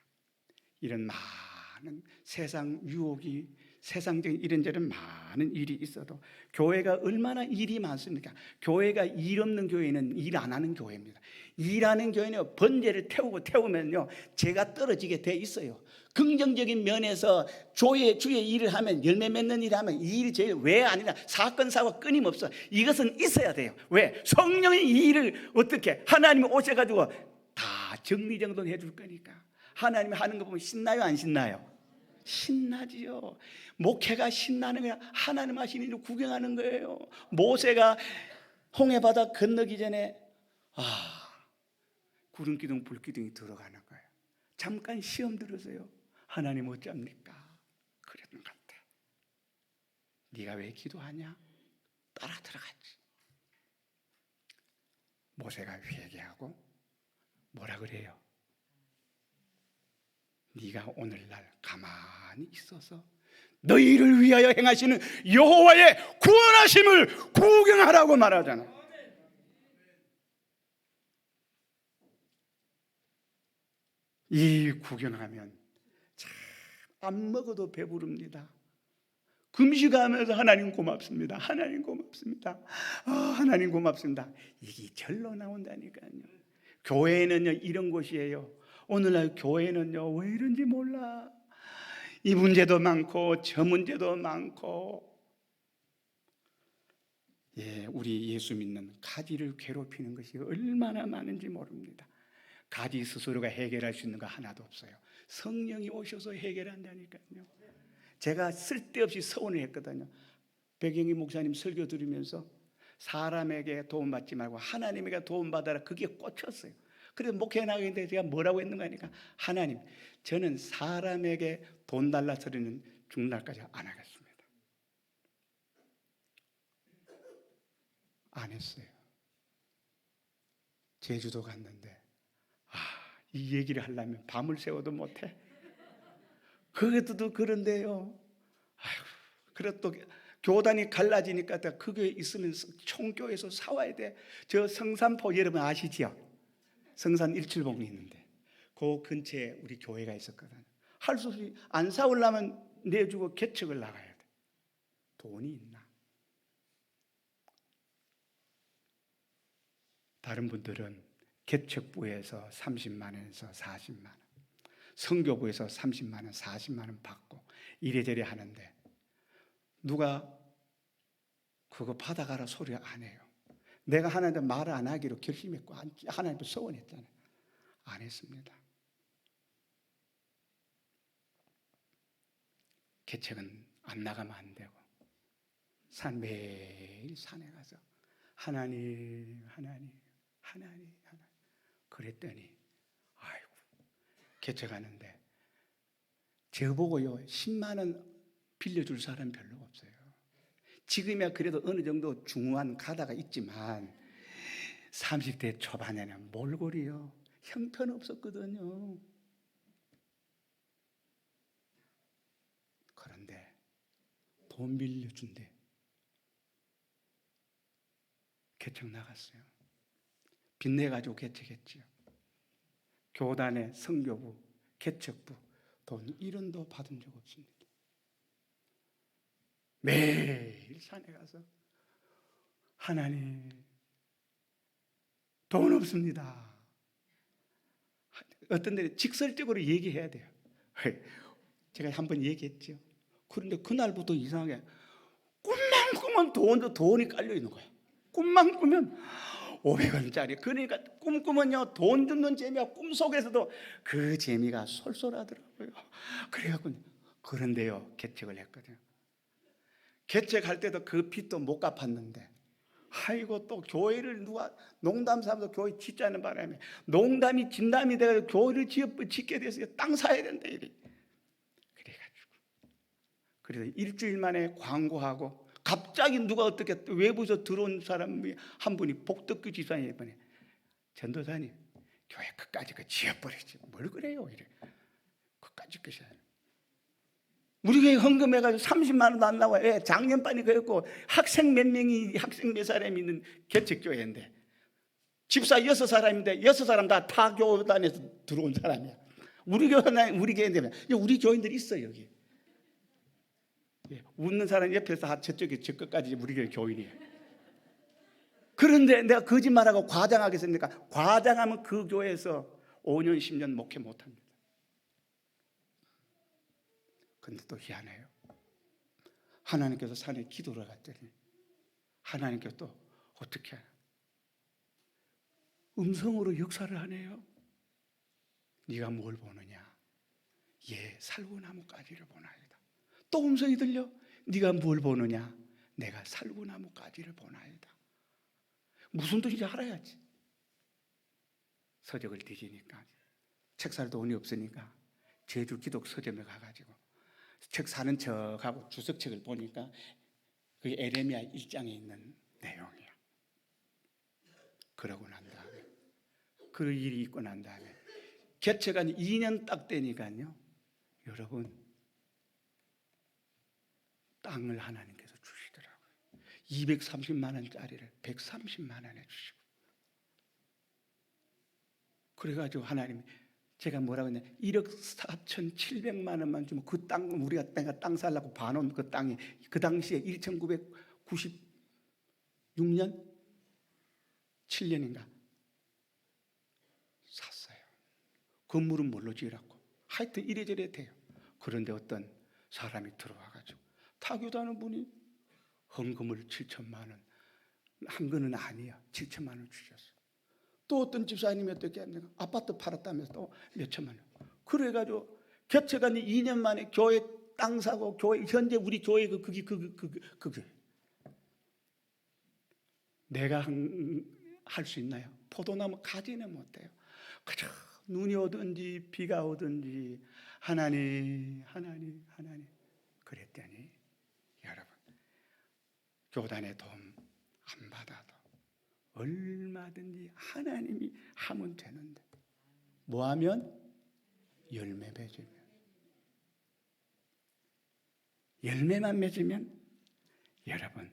이런 많은 세상 유혹이 세상적인 이런저런 많은 일이 있어도 교회가 얼마나 일이 많습니까? 교회가 일 없는 교회는 일 안 하는 교회입니다. 일하는 교회는 번제를 태우면요 죄가 떨어지게 돼 있어요. 긍정적인 면에서 주의 일을 하면, 열매 맺는 일을 하면 이 일이 제일 왜 아니라 사건 사고가 끊임없어. 이것은 있어야 돼요. 왜? 성령이 이 일을 어떻게 하나님이 오셔가지고 다 정리정돈해 줄 거니까. 하나님이 하는 거 보면 신나요 안 신나요? 신나지요. 목회가 신나는 거야. 하나님 하시는 일을 구경하는 거예요. 모세가 홍해바다 건너기 전에 구름기둥 불기둥이 들어가는 거예요. 잠깐 시험 들으세요. 하나님 어쩝니까? 그랬는 것 같아. 네가 왜 기도하냐? 따라 들어갔지. 모세가 회개하고 뭐라 그래요? 네가 오늘날 가만히 있어서 너희를 위하여 행하시는 여호와의 구원하심을 구경하라고 말하잖아. 이 구경하면 참 안 먹어도 배부릅니다. 금식하면서 하나님 고맙습니다. 하나님 고맙습니다. 하나님 고맙습니다. 이게 절로 나온다니까요. 교회는요 이런 곳이에요. 오늘날 교회는요 왜 이런지 몰라. 이 문제도 많고 저 문제도 많고. 우리 예수 믿는 가지를 괴롭히는 것이 얼마나 많은지 모릅니다. 가지 스스로가 해결할 수 있는 거 하나도 없어요. 성령이 오셔서 해결한다니까요. 제가 쓸데없이 서운을 했거든요. 백영희 목사님 설교 들으면서 사람에게 도움받지 말고 하나님에게 도움받아라. 그게 꽂혔어요. 그래서 목회 나가는데 제가 뭐라고 했는가 하니까 하나님, 저는 사람에게 돈 달라 소리는 죽는 날까지 안 하겠습니다. 안 했어요. 제주도 갔는데 이 얘기를 하려면 밤을 새워도 못해. 그것도 그런데요. 그래 또 교단이 갈라지니까 그 교회 있으면 총교에서 사와야 돼. 저 성산포 여러분 아시지요? 성산 일출봉이 있는데 그 근처에 우리 교회가 있었거든요. 할 수 없이 안 사오려면 내주고 개척을 나가야 돼. 돈이 있나? 다른 분들은 개척부에서 30만 원에서 40만 원, 선교부에서 30만 원, 40만 원 받고 이래저래 하는데 누가 그거 받아가라 소리 안 해요. 내가 하나님한테 말 안 하기로 결심했고 하나님께 서원했잖아요. 안 했습니다. 개척은 안 나가면 안 되고 매일 산에 가서 하나님 그랬더니 개척하는데 저보고요 10만 원 빌려줄 사람 별로 없어요. 지금이야 그래도 어느 정도 중후한 가다가 있지만 30대 초반에는 몰골이요 형편없었거든요. 그런데 돈 빌려준대. 개척 나갔어요. 빚내가지고 개척했지요. 교단의 선교부, 개척부 돈 1원도 받은 적 없습니다. 매일 산에 가서 하나님 돈 없습니다. 어떤 데는 직설적으로 얘기해야 돼요. 제가 한번 얘기했죠. 그런데 그날부터 이상하게 꿈만 꾸면 돈이 깔려 있는 거야. 꿈만 꾸면 500원짜리. 그러니까 꿈꾸면요 돈 줍는 재미가 꿈속에서도 그 재미가 솔솔하더라고요. 그래갖고 그런데요 개척을 했거든요. 개척할 때도 그 빚도 못 갚았는데 아이고 또 교회를 누가 농담 삼아서 교회 짓자는 바람에 농담이 진담이 돼가지고 교회를 짓게 됐어요. 땅 사야 된다 이래. 그래가지고 그래서 일주일 만에 광고하고 갑자기 누가 어떻게 외부에서 들어온 사람이 한 분이 복덕교 집사님 이번에 전도사님 교회 끝까지 지어버리지 뭘 그래요 이래. 끝까지 끝이야. 우리 교회 헌금해가지고 30만 원도 안 나와. 왜? 작년반이 그랬고 학생 몇 사람이 있는 개척교회인데 집사 6사람인데 6사람 다 타교단에서 들어온 사람이야. 우리 교회인데 우리 교인들 있어 여기. 예, 웃는 사람 옆에서 저쪽에 저 끝까지 우리 교회 교인이에요. 그런데 내가 거짓말하고 과장하겠습니까? 과장하면 그 교회에서 5년 10년 목회 못합니다. 근데 또 희한해요. 하나님께서 산에 기도를 갔더니 하나님께서 또 어떻게 하냐, 음성으로 역사를 하네요. 네가 뭘 보느냐? 예, 살구나무 가지를 보나이다. 또 음성이 들려. 네가 뭘 보느냐? 내가 살구나무 가지를 보나이다. 무슨 뜻인지 알아야지. 서적을 뒤지니까 책 살 돈이 없으니까 제주 기독 서점에 가가지고 책 사는 척하고 주석책을 보니까 그게 에레미야 1장에 있는 내용이야. 그러고 난 다음에 그 일이 있고 난 다음에 개체가 2년 딱 되니까요, 여러분, 땅을 하나님께서 주시더라고요. 230만 원짜리를 130만 원에 주시고, 그래가지고 하나님이 제가 뭐라고 했냐, 1억 4,700만 원만 주면 그 땅, 내가 땅 살라고 봐놓은 그 땅이 그 당시에 1996년 7년인가 샀어요. 건물은 뭘로 지으라고? 하여튼 이래저래 돼요. 그런데 어떤 사람이 들어와가지고 타교다는 분이 헌금을 7천만 원, 한 거는 아니야, 7천만 원 주셨어. 또 어떤 집사님이 어떻게 합니까? 아파트 팔았다면서 또 몇 천만 원. 그래가지고 개척한 2년 만에 교회 땅 사고, 교회 현재 우리 교회 그게 내가 할 수 있나요? 포도나무 가지는 못해요. 그저 눈이 오든지 비가 오든지 하나님 그랬더니 여러분, 교단의 도움 안 받아도 얼마든지 하나님이 하면 되는데, 뭐 하면? 열매 맺으면, 열매만 맺으면 여러분,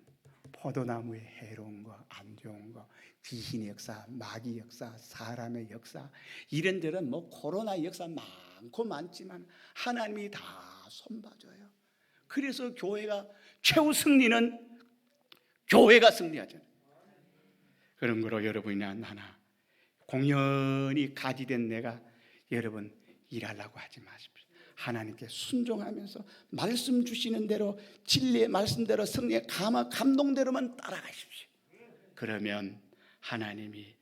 포도나무의 해로운 거, 안 좋은 거, 귀신의 역사, 마귀 역사, 사람의 역사, 이런저런 뭐 코로나 역사 많고 많지만 하나님이 다 손봐줘요. 그래서 교회가 최후 승리는 교회가 승리하잖아요. 그런 거로 여러분이나 나나 공연히 가지된 내가 여러분 일하려고 하지 마십시오. 하나님께 순종하면서 말씀 주시는 대로, 진리의 말씀대로, 성령의 감동대로만 따라가십시오. 그러면 하나님이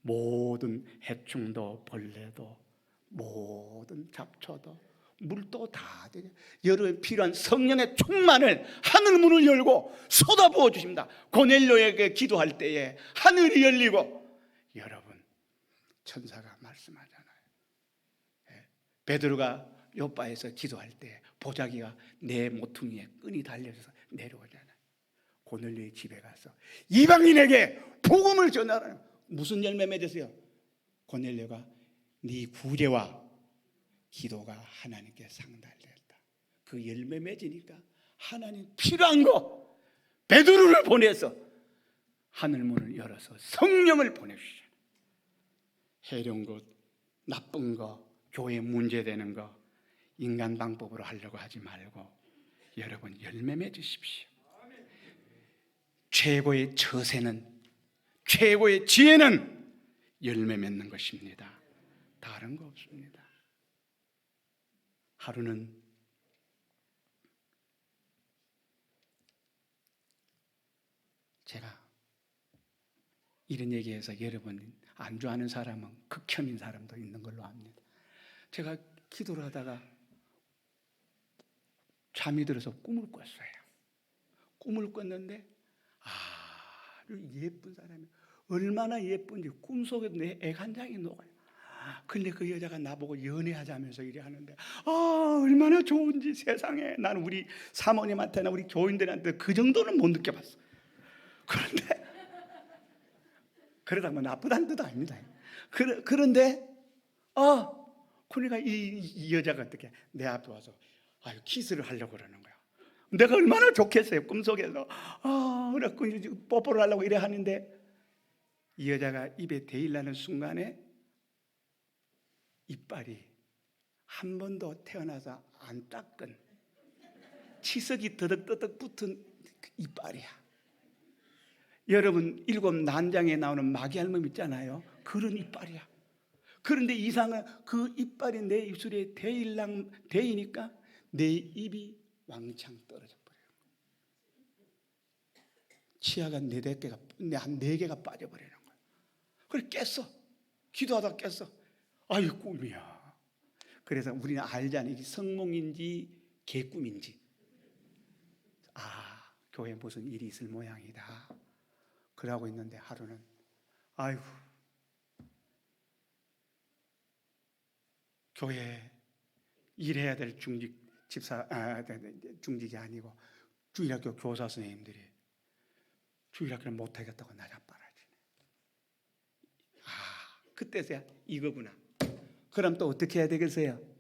모든 해충도 벌레도 모든 잡초도 물도 다 되게 여러분 필요한 성령의 충만을, 하늘 문을 열고 쏟아부어 주십니다. 고넬료에게 기도할 때에 하늘이 열리고, 여러분 천사가 말씀하잖아요. 베드로가 요바에서 기도할 때 보자기가 내 모퉁이에 끈이 달려서 내려오잖아요. 고넬료의 집에 가서 이방인에게 복음을 전하라. 무슨 열매 맺으세요? 고넬료가 네 구제와 기도가 하나님께 상달됐다. 그 열매 맺으니까 하나님 필요한 거 베드로를 보내서 하늘 문을 열어서 성령을 보내주시잖아요. 해로운 것, 나쁜 거, 교회 문제되는 거 인간 방법으로 하려고 하지 말고 여러분 열매 맺으십시오. 최고의 처세는, 최고의 지혜는 열매 맺는 것입니다. 다른 거 없습니다. 하루는 제가 이런 얘기해서 여러분 안 좋아하는 사람은 극혐인 사람도 있는 걸로 압니다. 제가 기도를 하다가 잠이 들어서 꿈을 꿨어요. 꿈을 꿨는데 아주 예쁜 사람이, 얼마나 예쁜지 꿈속에 내 애간장이 녹아요. 근데 그 여자가 나보고 연애하자면서 이래 하는데 얼마나 좋은지 세상에. 나는 우리 사모님한테나 우리 교인들한테 그 정도는 못 느껴봤어. 그런데 그러다 뭐 나쁘다는 뜻 아닙니다. 그런데 그러니까 이 여자가 어떻게 내 앞에 와서 키스를 하려고 그러는 거야. 내가 얼마나 좋겠어요. 꿈속에서 그래갖고 뽀뽀를 하려고 이래 하는데 이 여자가 입에 대일라는 순간에 이빨이 한 번도 태어나서 안 닦은 치석이 더덕더덕 붙은 이빨이야. 여러분 일곱 난장에 나오는 마귀 할멈 있잖아요. 그런 이빨이야. 그런데 이상한 그 이빨이 내 입술에 대이니까 내 입이 왕창 떨어져 버려요. 치아가 한 4개가 빠져버리는 거야. 그래 깼어. 기도하다 깼어. 아이 꿈이야. 그래서 우리는 알잖아요. 이게 성몽인지 개꿈인지. 아, 교회에 무슨 일이 있을 모양이다. 그러고 있는데 하루는 아이고 교회에 일해야 될 중직이 아니고 주일학교 교사 선생님들이 주일학교를 못하겠다고 나 자빠라지네. 아, 그때서야 이거구나. 그럼 또 어떻게 해야 되겠어요?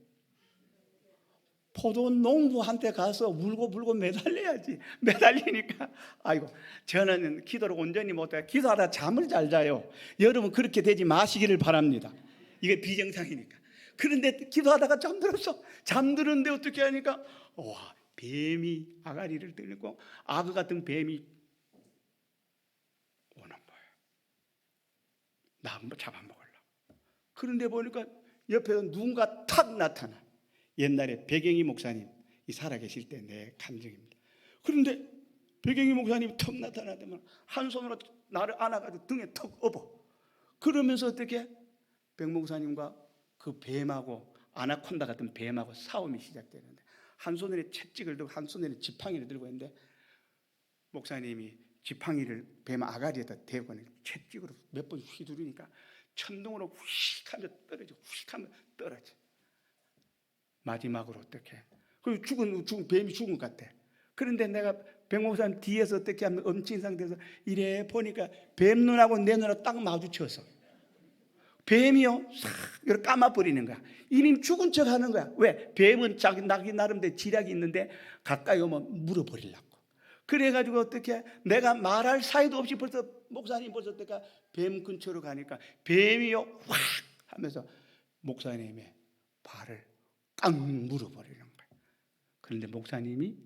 포도 농부한테 가서 울고 매달려야지. 매달리니까 아이고 저는 기도를 온전히 못해. 기도하다 잠을 잘 자요. 여러분 그렇게 되지 마시기를 바랍니다. 이게 비정상이니까. 그런데 기도하다가 잠들었어. 잠드는데 어떻게 하니까 와, 뱀이 아가리를 들고 악어 같은 뱀이 오는 거예요. 나 한번 잡아먹으려고. 그런데 보니까 옆에서 누군가 탁 나타나. 옛날에 백영희 목사님 이 살아계실 때 내 감정입니다. 그런데 백영희 목사님이 턱 나타나더만 한 손으로 나를 안아가지고 등에 턱 업어. 그러면서 어떻게 백 목사님과 그 뱀하고 아나콘다 같은 뱀하고 싸움이 시작되는데 한 손에 채찍을 들고 한 손에 지팡이를 들고 있는데 목사님이 지팡이를 뱀 아가리에다 대고 채찍으로 몇 번 휘두르니까 천둥으로 휙하면 떨어져. 휙하면 떨어져. 마지막으로 어떻게? 그 죽은 뱀이 죽은 것 같아. 그런데 내가 백목사님 뒤에서 어떻게 하면 엄친 상태에서 이래 보니까 뱀 눈하고 내 눈하고 딱 마주쳐서 뱀이요 싹 이렇게 감아버리는 거야. 이미 죽은 척 하는 거야. 왜? 뱀은 자기 나름대로 지략이 있는데 가까이 오면 물어버리려고. 그래가지고 어떻게 내가 말할 사이도 없이 벌써 목사님 벌써 어떻게 뱀 근처로 가니까 뱀이요 확 하면서 목사님의 발을 딱 물어버리는 거예요. 그런데 목사님이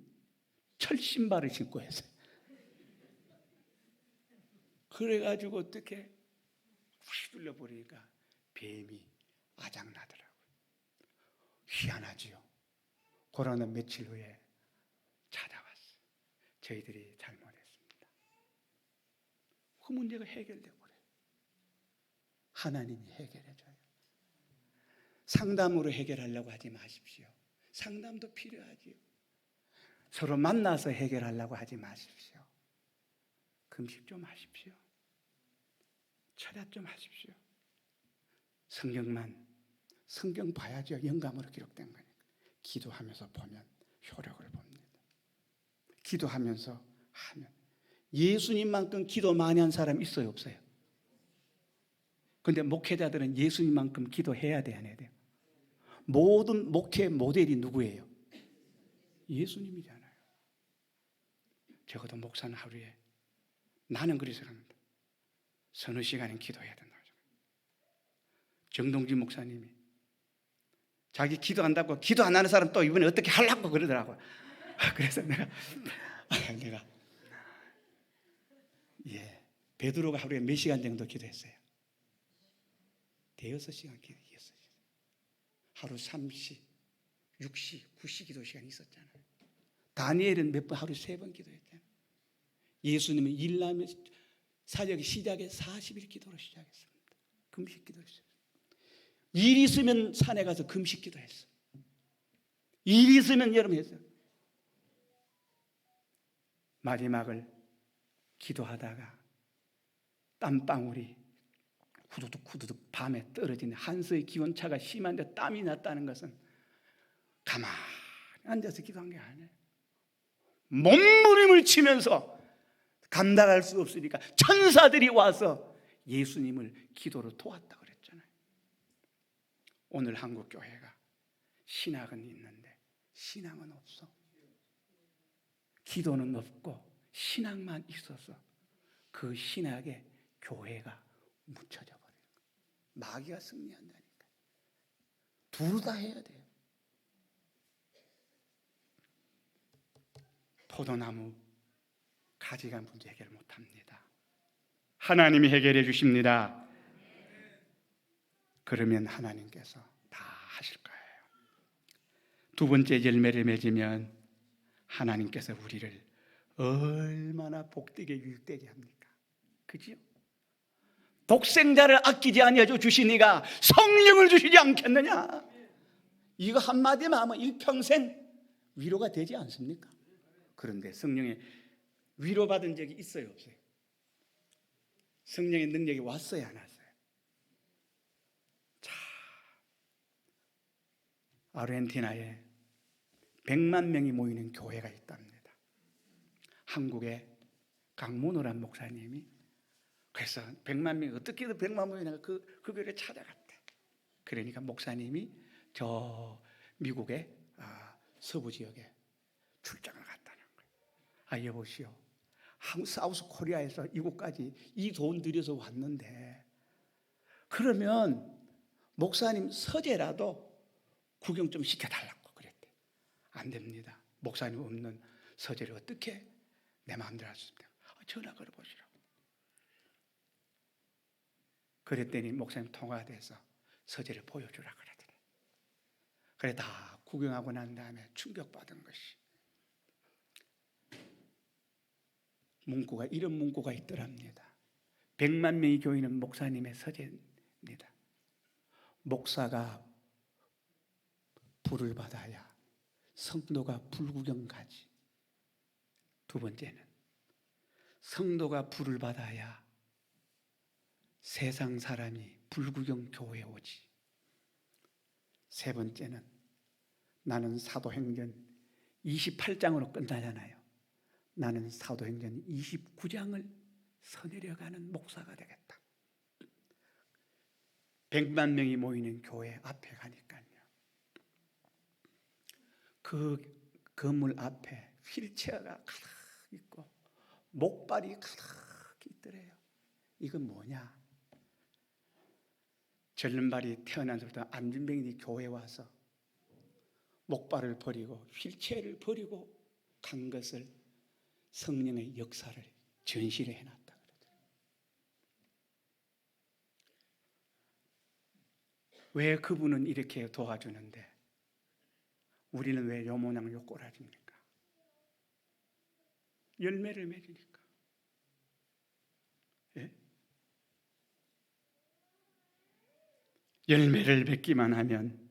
철신발을 신고 했어요. 그래가지고 어떻게 휘둘러 버리니까 뱀이 아작나더라고요. 희한하지요. 그러나 며칠 후에 찾아왔어요. 저희들이 잘못했습니다. 그 문제가 해결돼 버려요. 하나님이 해결해줘요. 상담으로 해결하려고 하지 마십시오. 상담도 필요하지요. 서로 만나서 해결하려고 하지 마십시오. 금식 좀 하십시오. 철야 좀 하십시오. 성경 봐야죠. 영감으로 기록된 거니까. 기도하면서 보면 효력을 봅니다. 기도하면서 하면 예수님만큼 기도 많이 한 사람 있어요, 없어요? 근데 목회자들은 예수님만큼 기도해야 돼, 안 해야 돼요? 모든 목회 모델이 누구예요? 예수님이잖아요. 적어도 목사는 하루에 나는 그렇게 생각합니다. 서너 시간은 기도해야 된다고. 정동진 목사님이 자기 기도한다고 기도 안 하는 사람 또 이번에 어떻게 하려고 그러더라고요. 그래서 내가 베드로가 하루에 몇 시간 정도 기도했어요? 대여섯 시간 기도했어요. 하루 3시, 6시, 9시 기도 시간이 있었잖아요. 다니엘은 몇 번 하루 3번 기도했잖아요. 예수님은 일나면 사역이 시작에 40일 기도로 시작했습니다. 금식 기도했어요. 일 있으면 산에 가서 금식 기도했어요. 일 있으면 여러분 했어요. 마지막을 기도하다가 땀방울이 후두둑 밤에 떨어지는 한서의 기온차가 심한데 땀이 났다는 것은 가만히 앉아서 기도한 게 아니에요. 몸부림을 치면서 감당할 수 없으니까 천사들이 와서 예수님을 기도로 도왔다 그랬잖아요. 오늘 한국 교회가 신학은 있는데 신앙은 없어. 기도는 없고 신앙만 있어서 그 신학에 교회가 묻혀져 버려요. 마귀가 승리한다니까. 둘 다 해야 돼요. 포도나무 가지가 문제 해결 못합니다. 하나님이 해결해 주십니다. 그러면 하나님께서 다 하실 거예요. 두 번째 열매를 맺으면 하나님께서 우리를 얼마나 복되게 유익되게 합니까? 그지요? 독생자를 아끼지 아니하여 주시니가 성령을 주시지 않겠느냐? 이거 한마디만 하면 일평생 위로가 되지 않습니까? 그런데 성령의 위로받은 적이 있어요, 없어요? 성령의 능력이 왔어요, 안 왔어요? 자, 아르헨티나에 100만 명이 모이는 교회가 있답니다. 한국의 강문호란 목사님이 그래서 100만 명이 어떻게 100만 명이나 그 교회를 찾아갔대. 그러니까 목사님이 저 미국의 서부 지역에 출장을 갔다는 거예요. 여보시오, 사우스 코리아에서 이곳까지 이 돈 들여서 왔는데 그러면 목사님 서재라도 구경 좀 시켜달라고 그랬대. 안 됩니다. 목사님 없는 서재를 어떻게 내 마음대로 할 수 있습니까? 전화 걸어보시라고. 그랬더니 목사님 통화가 돼서 서재를 보여주라 그러더래. 그래 다 구경하고 난 다음에 충격받은 것이 문구가 이런 문구가 있더랍니다. 100만 명이 교인은 목사님의 서재입니다. 목사가 불을 받아야 성도가 불구경 가지. 두 번째는 성도가 불을 받아야 세상 사람이 불구경 교회에 오지. 세 번째는 나는 사도행전 28장으로 끝나잖아요. 나는 사도행전 29장을 서내려가는 목사가 되겠다. 100만 명이 모이는 교회 앞에 가니까요. 그 건물 앞에 휠체어가 가득 있고 목발이 가득 있더래요. 이건 뭐냐? 절름발이 태어난 데부터 안진뱅이 교회에 와서 목발을 버리고 휠체어를 버리고 간 것을 성령의 역사를 전시를 해놨다 그러더라고요. 왜 그분은 이렇게 도와주는데 우리는 왜 요 모양 요 꼬라지입니까? 열매를 맺으니까. 예? 열매를 맺기만 하면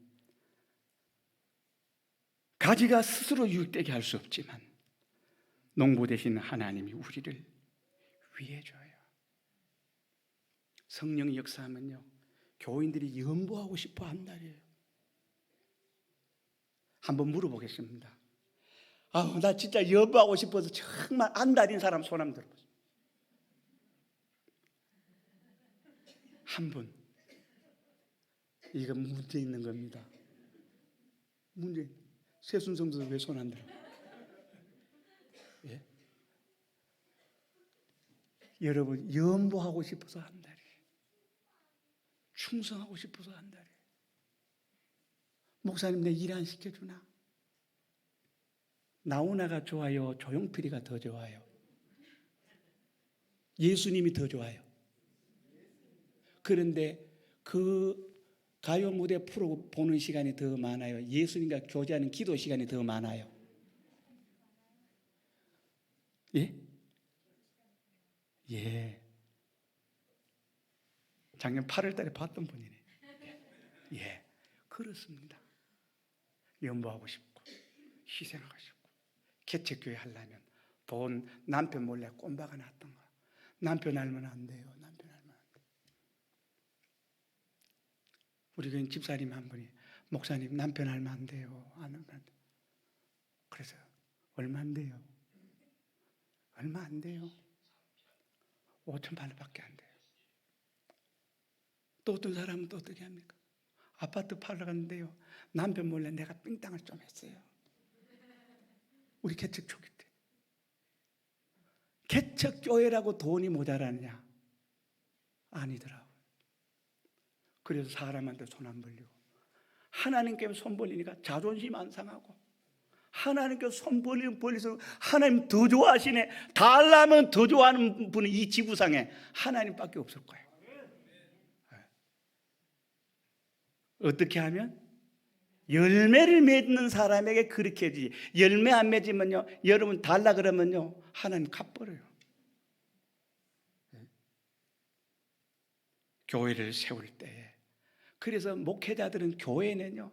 가지가 스스로 유익되게 할 수 없지만 농부 되신 하나님이 우리를 위해 줘요. 성령의 역사하면요, 교인들이 연보하고 싶어 한다래요. 한번 물어보겠습니다. 나 진짜 연보하고 싶어서 정말 안달인 사람 손 한번 들어보세요. 한 분. 이거 문제 있는 겁니다. 문제. 세순성도 왜 손 안 들어? 예? 여러분, 연보하고 싶어서 한다래. 충성하고 싶어서 한다래. 목사님 내 일 안 시켜주나? 나훈아가 좋아요? 조용필이가 더 좋아요? 예수님이 더 좋아요? 그런데 그 가요 무대 프로 보는 시간이 더 많아요? 예수님과 교제하는 기도 시간이 더 많아요? 예? 예. 작년 8월 달에 봤던 분이네. 예. 그렇습니다. 연보하고 싶고, 희생하고 싶고, 개척교회 하려면 돈 남편 몰래 꼼박아 놨던 거. 남편 알면 안 돼요. 남편 알면 안 돼요. 우리 교인 집사님 한 분이 목사님 남편 알면 안 돼요. 안 알면 안 돼요. 그래서 얼마 안 돼요? 얼마 안 돼요? 5,800밖에 안 돼요. 또 어떤 사람은 또 어떻게 합니까? 아파트 팔러 갔는데요, 남편 몰래 내가 삥땅을 좀 했어요. 우리 개척 초기 때. 개척교회라고 돈이 모자라느냐? 아니더라고요. 그래서 사람한테 손 안 벌리고 하나님께 손 벌리니까 자존심 안 상하고 하나님께 손 벌릴수록 하나님 더 좋아하시네. 달라면 더 좋아하는 분은 이 지구상에 하나님밖에 없을 거예요. 어떻게 하면? 열매를 맺는 사람에게 그렇게 해주지. 열매 안 맺으면요, 여러분 달라 그러면요, 하나님 갚버려요. 교회를 세울 때에, 그래서 목회자들은 교회는요,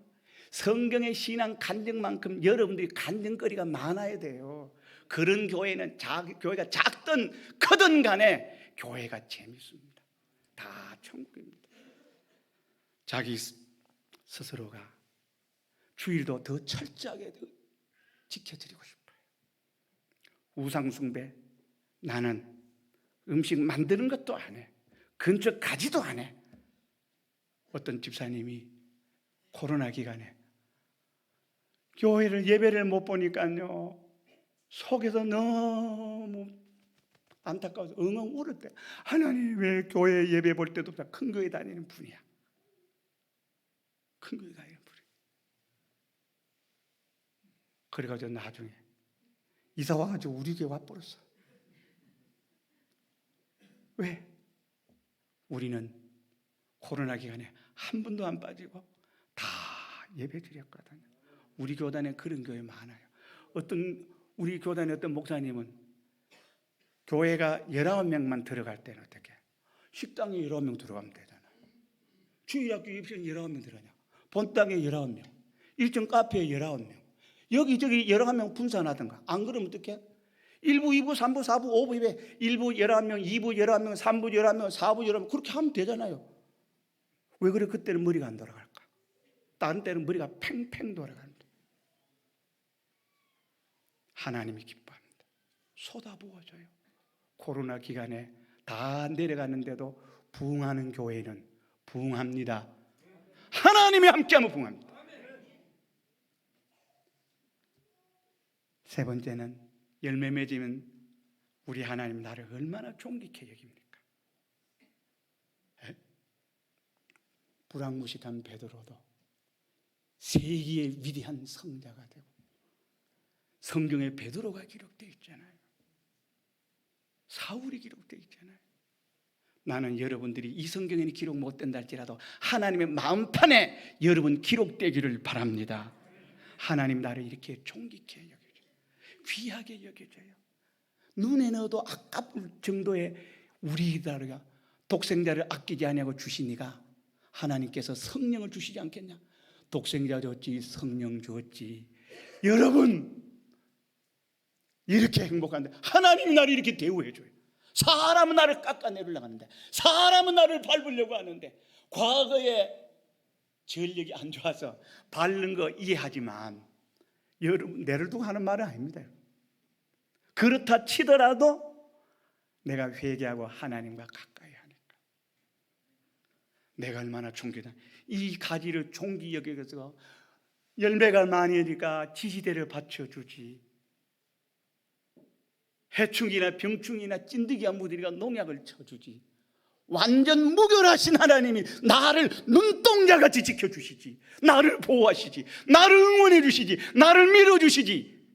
성경의 신앙 간증만큼 여러분들이 간증거리가 많아야 돼요. 그런 교회는 교회가 작든 크든 간에 교회가 재밌습니다. 다 천국입니다. 자기 스스로가 주일도 더 철저하게 지켜드리고 싶어요. 우상숭배, 나는 음식 만드는 것도 안 해. 근처 가지도 안 해. 어떤 집사님이 코로나 기간에 교회를 예배를 못 보니까요, 속에서 너무 안타까워서 엉엉 울을 때, 하나님 왜 교회 예배 볼 때도 큰 교회 다니는 분이야. 큰 교회 다니는 분이야. 그래가지고 나중에 이사 와가지고 우리 교회 와버렸어. 왜? 우리는 코로나 기간에 한 분도 안 빠지고 다 예배 드렸거든요. 우리 교단에 그런 교회 많아요. 우리 교단의 어떤 목사님은 교회가 19명만 들어갈 때는 어떻게? 식당에 19명 들어가면 되잖아요. 주일학교 입시는 19명 들어가냐? 본당에 19명, 일정 카페에 19명, 여기저기 11명 분산하든가. 안 그러면 어떻게? 1부, 2부, 3부, 4부, 5부, 2부, 1부 11명, 2부 11명, 3부 11명, 4부 11명, 그렇게 하면 되잖아요. 왜 그래? 그때는 머리가 안 돌아갈까? 다른 때는 머리가 팽팽 돌아간다. 하나님이 기뻐합니다. 쏟아부어줘요. 코로나 기간에 다 내려가는데도 부흥하는 교회는 부흥합니다. 하나님이 함께하면 부흥합니다. 세 번째는, 열매 맺으면 우리 하나님 나를 얼마나 존귀케 여깁니까? 불황무식한 베드로도 세기의 위대한 성자가 되고, 성경에 베드로가 기록되어 있잖아요. 사울이 기록되어 있잖아요. 나는 여러분들이 이 성경에는 기록 못 된다 할지라도 하나님의 마음판에 여러분 기록되기를 바랍니다. 하나님 나를 이렇게 존귀케 여겨줘요. 귀하게 여겨줘요. 눈에 넣어도 아까울 정도의 우리들과 독생자를 아끼지 아니하고 주시니가 하나님께서 성령을 주시지 않겠냐? 독생자 줬지, 성령 줬지. 여러분 이렇게 행복한데 하나님이 나를 이렇게 대우해줘요. 사람은 나를 깎아내리려고 하는데, 사람은 나를 밟으려고 하는데, 과거에 전력이 안 좋아서 밟는 거 이해하지만 여러분 내를 두고 하는 말은 아닙니다. 그렇다 치더라도 내가 회개하고 하나님과 가까이 하니까 내가 얼마나 존귀다. 이 가지를 존귀 여겨서 열매가 많이 되니까 지시대를 받쳐주지. 해충이나 병충이나 찐득이가 무디가 농약을 쳐주지. 완전 무결하신 하나님이 나를 눈동자같이 지켜주시지. 나를 보호하시지. 나를 응원해 주시지. 나를 밀어주시지.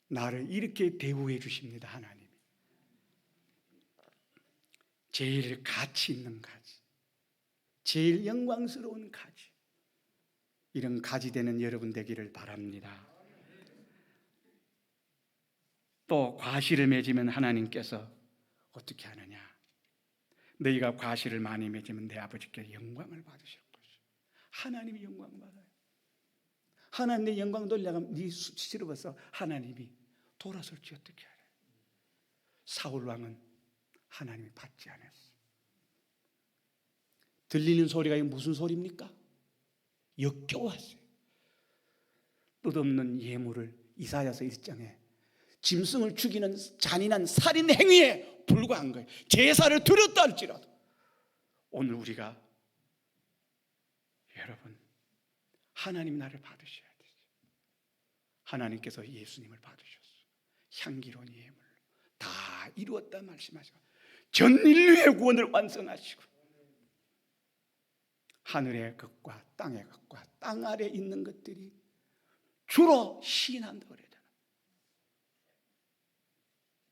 나를 이렇게 대우해 주십니다. 하나님이 제일 가치 있는 가지, 제일 영광스러운 가지, 이런 가지 되는 여러분 되기를 바랍니다. 또 과실을 맺으면 하나님께서 어떻게 하느냐? 너희가 과실을 많이 맺으면 내 아버지께 영광을 받으실 것이요. 하나님이 영광 받아요. 하나님 내 영광 돌려가면 네 수치스러워서 하나님이 돌아설지 어떻게 하래? 사울 왕은 하나님이 받지 않았어. 들리는 소리가 무슨 소리입니까? 역겨웠어요. 뜻없는 예물을 이사야서 1장에 짐승을 죽이는 잔인한 살인 행위에 불과한 거예요. 제사를 드렸다 할지라도. 오늘 우리가 여러분 하나님 나를 받으셔야 되죠. 하나님께서 예수님을 받으셨어요. 향기로운 예물로 다 이루었다 말씀하시고 전 인류의 구원을 완성하시고 하늘의 것과 땅의 것과 땅 아래 있는 것들이 주로 시인한다 그러잖아.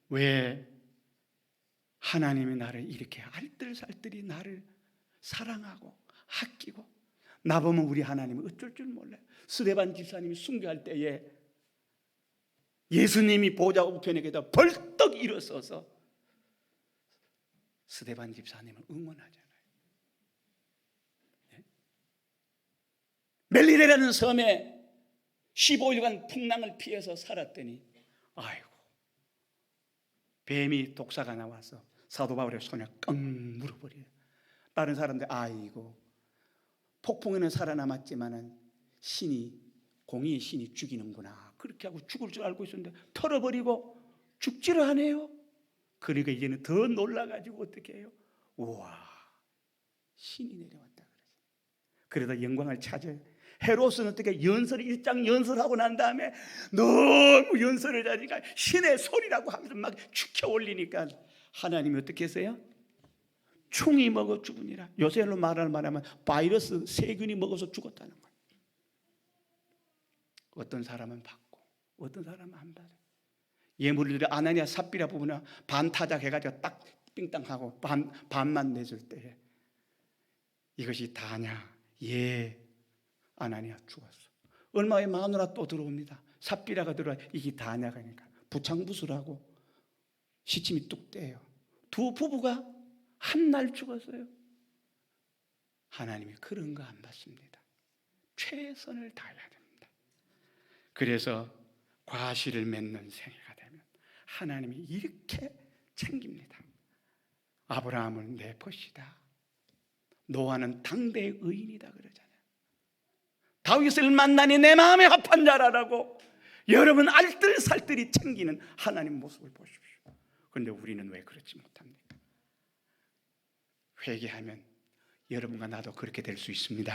왜 하나님이 나를 이렇게 알뜰살뜰히 나를 사랑하고 아끼고, 나보면 우리 하나님은 어쩔 줄 몰라요. 스데반 집사님이 순교할 때에 예수님이 보좌 우편에게다 벌떡 일어서서 스데반 집사님을 응원하잖아요. 멜리레라는 섬에 15일간 풍랑을 피해서 살았더니 아이고, 뱀이 독사가 나와서 사도 바울의 손에 끙 물어버려요. 다른 사람들 아이고, 폭풍에는 살아남았지만은 공의의 신이 죽이는구나, 그렇게 하고 죽을 줄 알고 있었는데 털어버리고 죽지를 않아요. 그러니까 이제는 더 놀라가지고 어떻게 해요? 우와, 신이 내려왔다 그러죠. 그러다 영광을 찾아요. 헤롯은 어떻게 일장 연설하고 난 다음에 너무 연설을 하니까 신의 소리라고 하면서 막 축혀 올리니까 하나님이 어떻게 했어요? 충이 먹어 죽으니라. 요새로 말하면 바이러스 세균이 먹어서 죽었다는 거예요. 어떤 사람은 받고 어떤 사람은 안 받아요. 예물을 아나니아 삽비라 부부는 반타작 해가지고 딱 삥땅하고 반만 내줄 때에 이것이 다냐? 예, 아나니아 죽었어. 얼마 후에 마누라 또 들어옵니다. 삽비라가 들어와. 이게 다냐가 하니까 부창부수라고 시침이 뚝 떼요. 두 부부가 한 날 죽었어요. 하나님이 그런 거 안 받습니다. 최선을 다해야 됩니다. 그래서 과실을 맺는 생애가 되면 하나님이 이렇게 챙깁니다. 아브라함을 내 벗이다. 노아는 당대의 의인이다 그러잖아요. 다윗을 만나니 내 마음에 합한 자라라고 여러분 알뜰살뜰히 챙기는 하나님 모습을 보십시오. 그런데 우리는 왜 그렇지 못합니까? 회개하면 여러분과 나도 그렇게 될 수 있습니다.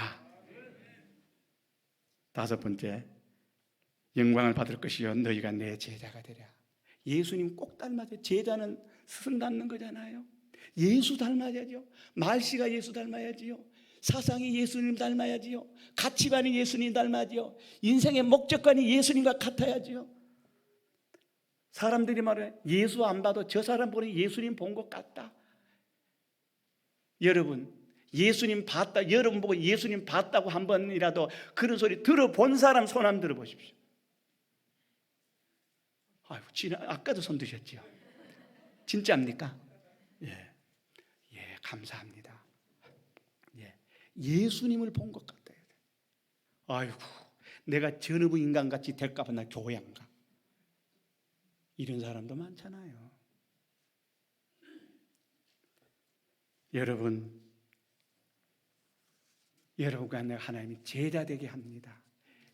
다섯 번째, 영광을 받을 것이요 너희가 내 제자가 되랴. 예수님 꼭 닮아야. 제자는 스승 닮는 거잖아요. 예수 닮아야죠. 말씨가 예수 닮아야지요. 사상이 예수님 닮아야지요. 가치관이 예수님 닮아야지요. 인생의 목적관이 예수님과 같아야지요. 사람들이 말해 예수 안 봐도 저 사람 보니 예수님 본 것 같다. 여러분, 예수님 봤다, 여러분 보고 예수님 봤다고 한 번이라도 그런 소리 들어본 사람 손 한번 들어보십시오. 아이고, 아까도 손 드셨죠? 진짜입니까? 예, 감사합니다. 예, 예수님을 본 것 같아요. 아이고, 내가 전업의 인간같이 될까 봐 나 교회 안 가. 이런 사람도 많잖아요. 여러분과 내가 하나님이 제자 되게 합니다.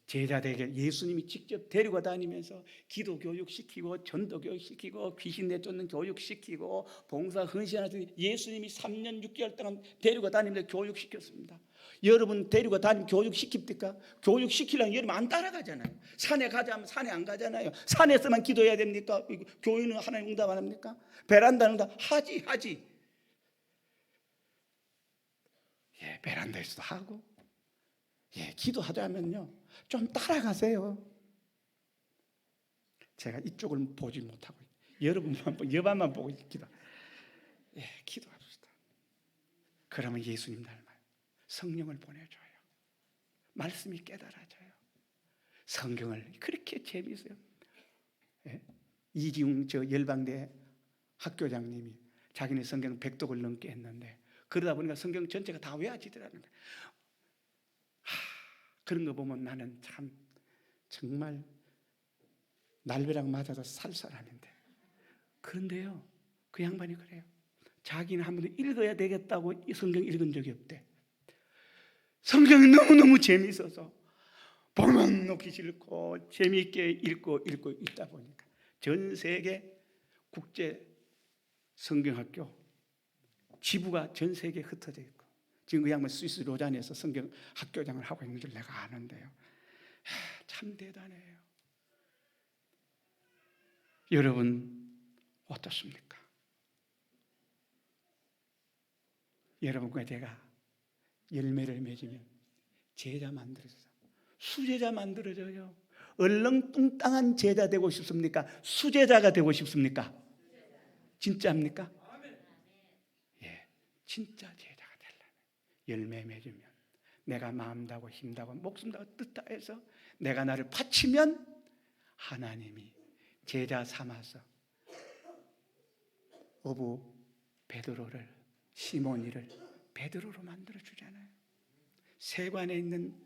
제자 되게 예수님이 직접 데리고 다니면서 기도 교육시키고 전도 교육시키고 귀신 내쫓는 교육시키고 봉사 헌신하듯이 예수님이 3년 6개월 동안 데리고 다니면서 교육시켰습니다. 여러분 데리고 다니면 교육시킵니까? 교육시키려면 여러분 안 따라가잖아요. 산에 가자 하면 산에 안 가잖아요. 산에서만 기도해야 됩니까? 교회는 하나님 응답 안 합니까? 베란다 응답 하지. 예, 베란다에서도 하고, 예, 기도하자면요 좀 따라가세요. 제가 이쪽을 보지 못하고 여러분만 여반만 보고 기도. 예, 기도합시다. 그러면 예수님 닮아요. 성령을 보내줘요. 말씀이 깨달아져요. 성경을 그렇게 재미있어요. 예? 이지웅 열방대 학교장님이 자기네 성경 100독을 넘게 했는데 그러다 보니까 성경 전체가 다 외워지더라는 거예요. 그런 거 보면 나는 참 정말 날벼락 맞아서 살살하는데, 그런데요 그 양반이 그래요. 자기는 한 번도 읽어야 되겠다고 이 성경 읽은 적이 없대. 성경이 너무너무 재미있어서 볼만 놓기 싫고 재미있게 읽고 있다 보니까 전 세계 국제 성경학교 지부가 전 세계에 흩어져 있고 지금 그 양반 스위스 로잔에서 성경 학교장을 하고 있는 줄 내가 아는데요. 참 대단해요. 여러분 어떻습니까? 여러분과 제가 열매를 맺으면 제자 만들어져요. 수제자 만들어져요. 얼렁뚱땅한 제자 되고 싶습니까? 수제자가 되고 싶습니까? 진짜입니까? 예, 진짜 제자가 되려면 열매 맺으면, 내가 마음 다하고 힘 다하고 목숨 다하고 뜻 다해서 내가 나를 바치면 하나님이 제자 삼아서 어부 베드로를, 시몬이를 베드로로 만들어 주잖아요. 세관에 있는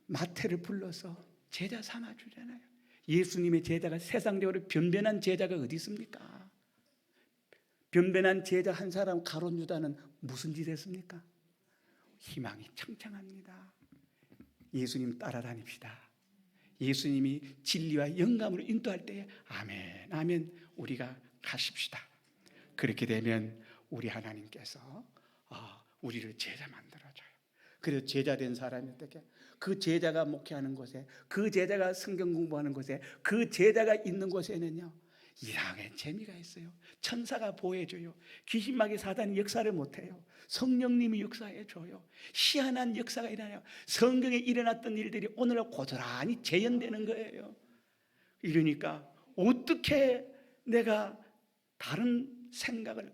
마태를 불러서 제자 삼아 주잖아요. 예수님의 제자가 세상적으로 변변한 제자가 어디 있습니까? 변변한 제자 한 사람 가룟 유다는 무슨 짓 했습니까? 희망이 창창합니다. 예수님 따라다닙시다. 예수님이 진리와 영감으로 인도할 때에 아멘, 아멘, 우리가 가십시다. 그렇게 되면 우리 하나님께서 우리를 제자 만들어줘요. 그래서 제자 된 사람이 어떻게, 그 제자가 목회하는 곳에, 그 제자가 성경 공부하는 곳에, 그 제자가 있는 곳에는요 이상한 재미가 있어요. 천사가 보호해줘요. 귀신마귀 사단이 역사를 못해요. 성령님이 역사해줘요. 희한한 역사가 일어나요. 성경에 일어났던 일들이 오늘날 고스란히 재현되는 거예요. 이러니까 어떻게 내가 다른 생각을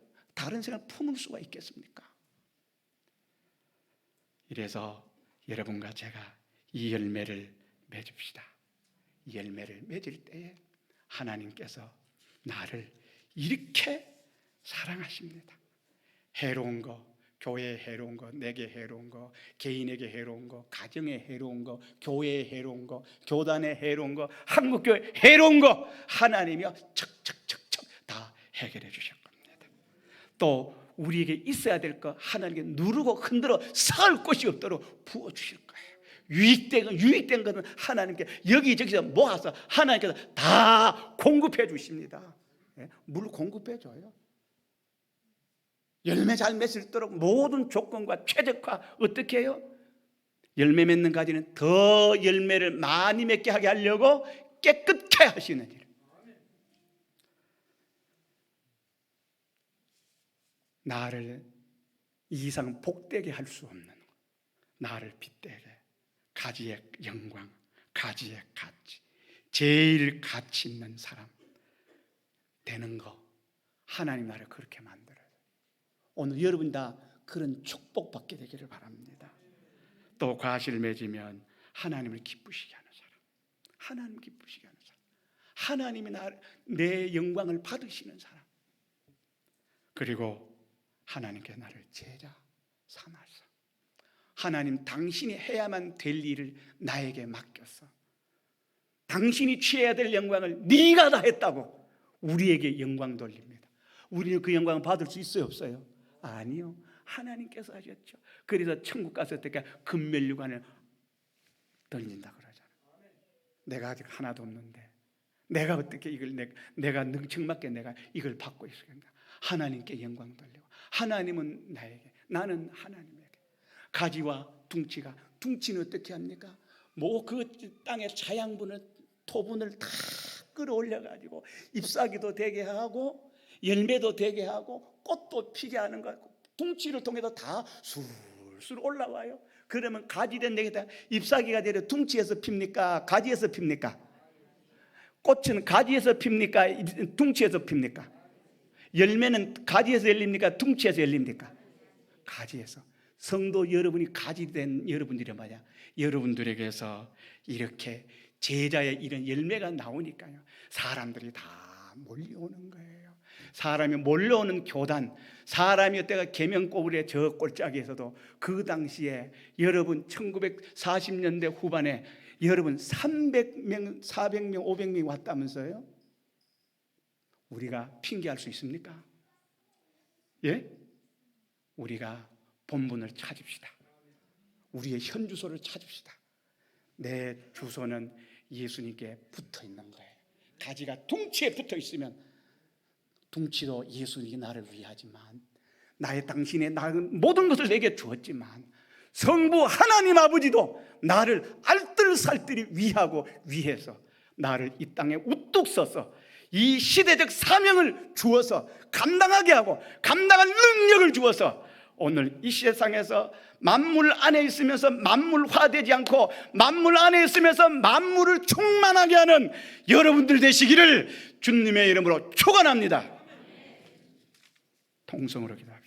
품을 수가 있겠습니까? 이래서 여러분과 제가 이 열매를 맺읍시다. 이 열매를 맺을 때에 하나님께서 나를 이렇게 사랑하십니다. 해로운 거, 교회에 해로운 거, 내게 해로운 거, 개인에게 해로운 거, 가정에 해로운 거, 교회에 해로운 거, 교단에 해로운 거, 한국교회 해로운 거 하나님이요 척척척척 다 해결해 주실 겁니다. 또 우리에게 있어야 될 거 하나님께 누르고 흔들어 살 곳이 없도록 부어 주실 거예요. 유익된 것은 하나님께 여기저기서 모아서 하나님께서 다 공급해 주십니다. 물 공급해 줘요. 열매 잘 맺을 수 있도록 모든 조건과 최적화 어떻게 해요? 열매 맺는 가지는 더 열매를 많이 맺게 하게 하려고 깨끗게 하시는 일. 나를 이 이상 복되게 할 수 없는, 나를 빛되게, 가지의 영광, 가지의 가치, 제일 가치 있는 사람 되는 거, 하나님 나를 그렇게 만들어요. 오늘 여러분 다 그런 축복받게 되기를 바랍니다. 또 과실을 맺으면 하나님을 기쁘시게 하는 사람, 하나님 기쁘시게 하는 사람, 하나님이 내 영광을 받으시는 사람, 그리고 하나님께 나를 제자 삼아서 하나님 당신이 해야만 될 일을 나에게 맡겼어. 당신이 취해야 될 영광을 네가 다 했다고 우리에게 영광 돌립니다. 우리는 그 영광을 받을 수 있어요, 없어요? 아니요, 하나님께서 하셨죠. 그래서 천국 갔을 때 금면류관을 던진다 그러잖아요. 내가 아직 하나도 없는데 내가 어떻게 이걸 내가 능청맞게 내가 이걸 받고 있겠나? 하나님께 영광 돌리고, 하나님은 나에게, 나는 하나님에게. 가지와 둥치가, 둥치는 어떻게 합니까? 뭐 그 땅의 자양분을, 토분을 다 끌어올려 가지고 잎사귀도 되게 하고 열매도 되게 하고 꽃도 피게 하는 거, 둥치를 통해서 다 술술 올라와요. 그러면 가지된 내게다 잎사귀가 되려 둥치에서 핍니까? 가지에서 핍니까? 꽃은 가지에서 핍니까? 둥치에서 핍니까? 열매는 가지에서 열립니까? 둥치에서 열립니까? 가지에서. 성도 여러분이 가지된 여러분들이 말이야, 여러분들에게서 이렇게 제자의 이런 열매가 나오니까요, 사람들이 다 몰려오는 거예요. 사람이 몰려오는 교단, 사람이 어때가 계명꼬불의 저 꼴짝에서도 그 당시에 여러분 1940년대 후반에 여러분 300명, 400명, 500명이 왔다면서요? 우리가 핑계할 수 있습니까? 예? 우리가 본분을 찾읍시다. 우리의 현 주소를 찾읍시다. 내 주소는 예수님께 붙어 있는 거예요. 가지가 둥치에 붙어 있으면 둥치도 예수님이 나를 위하지만, 나의 당신의 모든 것을 내게 주었지만 성부 하나님 아버지도 나를 알뜰살뜰히 위하고 위해서 나를 이 땅에 우뚝 서서 이 시대적 사명을 주어서 감당하게 하고 감당할 능력을 주어서 오늘 이 세상에서 만물 안에 있으면서 만물화되지 않고 만물 안에 있으면서 만물을 충만하게 하는 여러분들 되시기를 주님의 이름으로 축원합니다. 통성으로 기도합니다.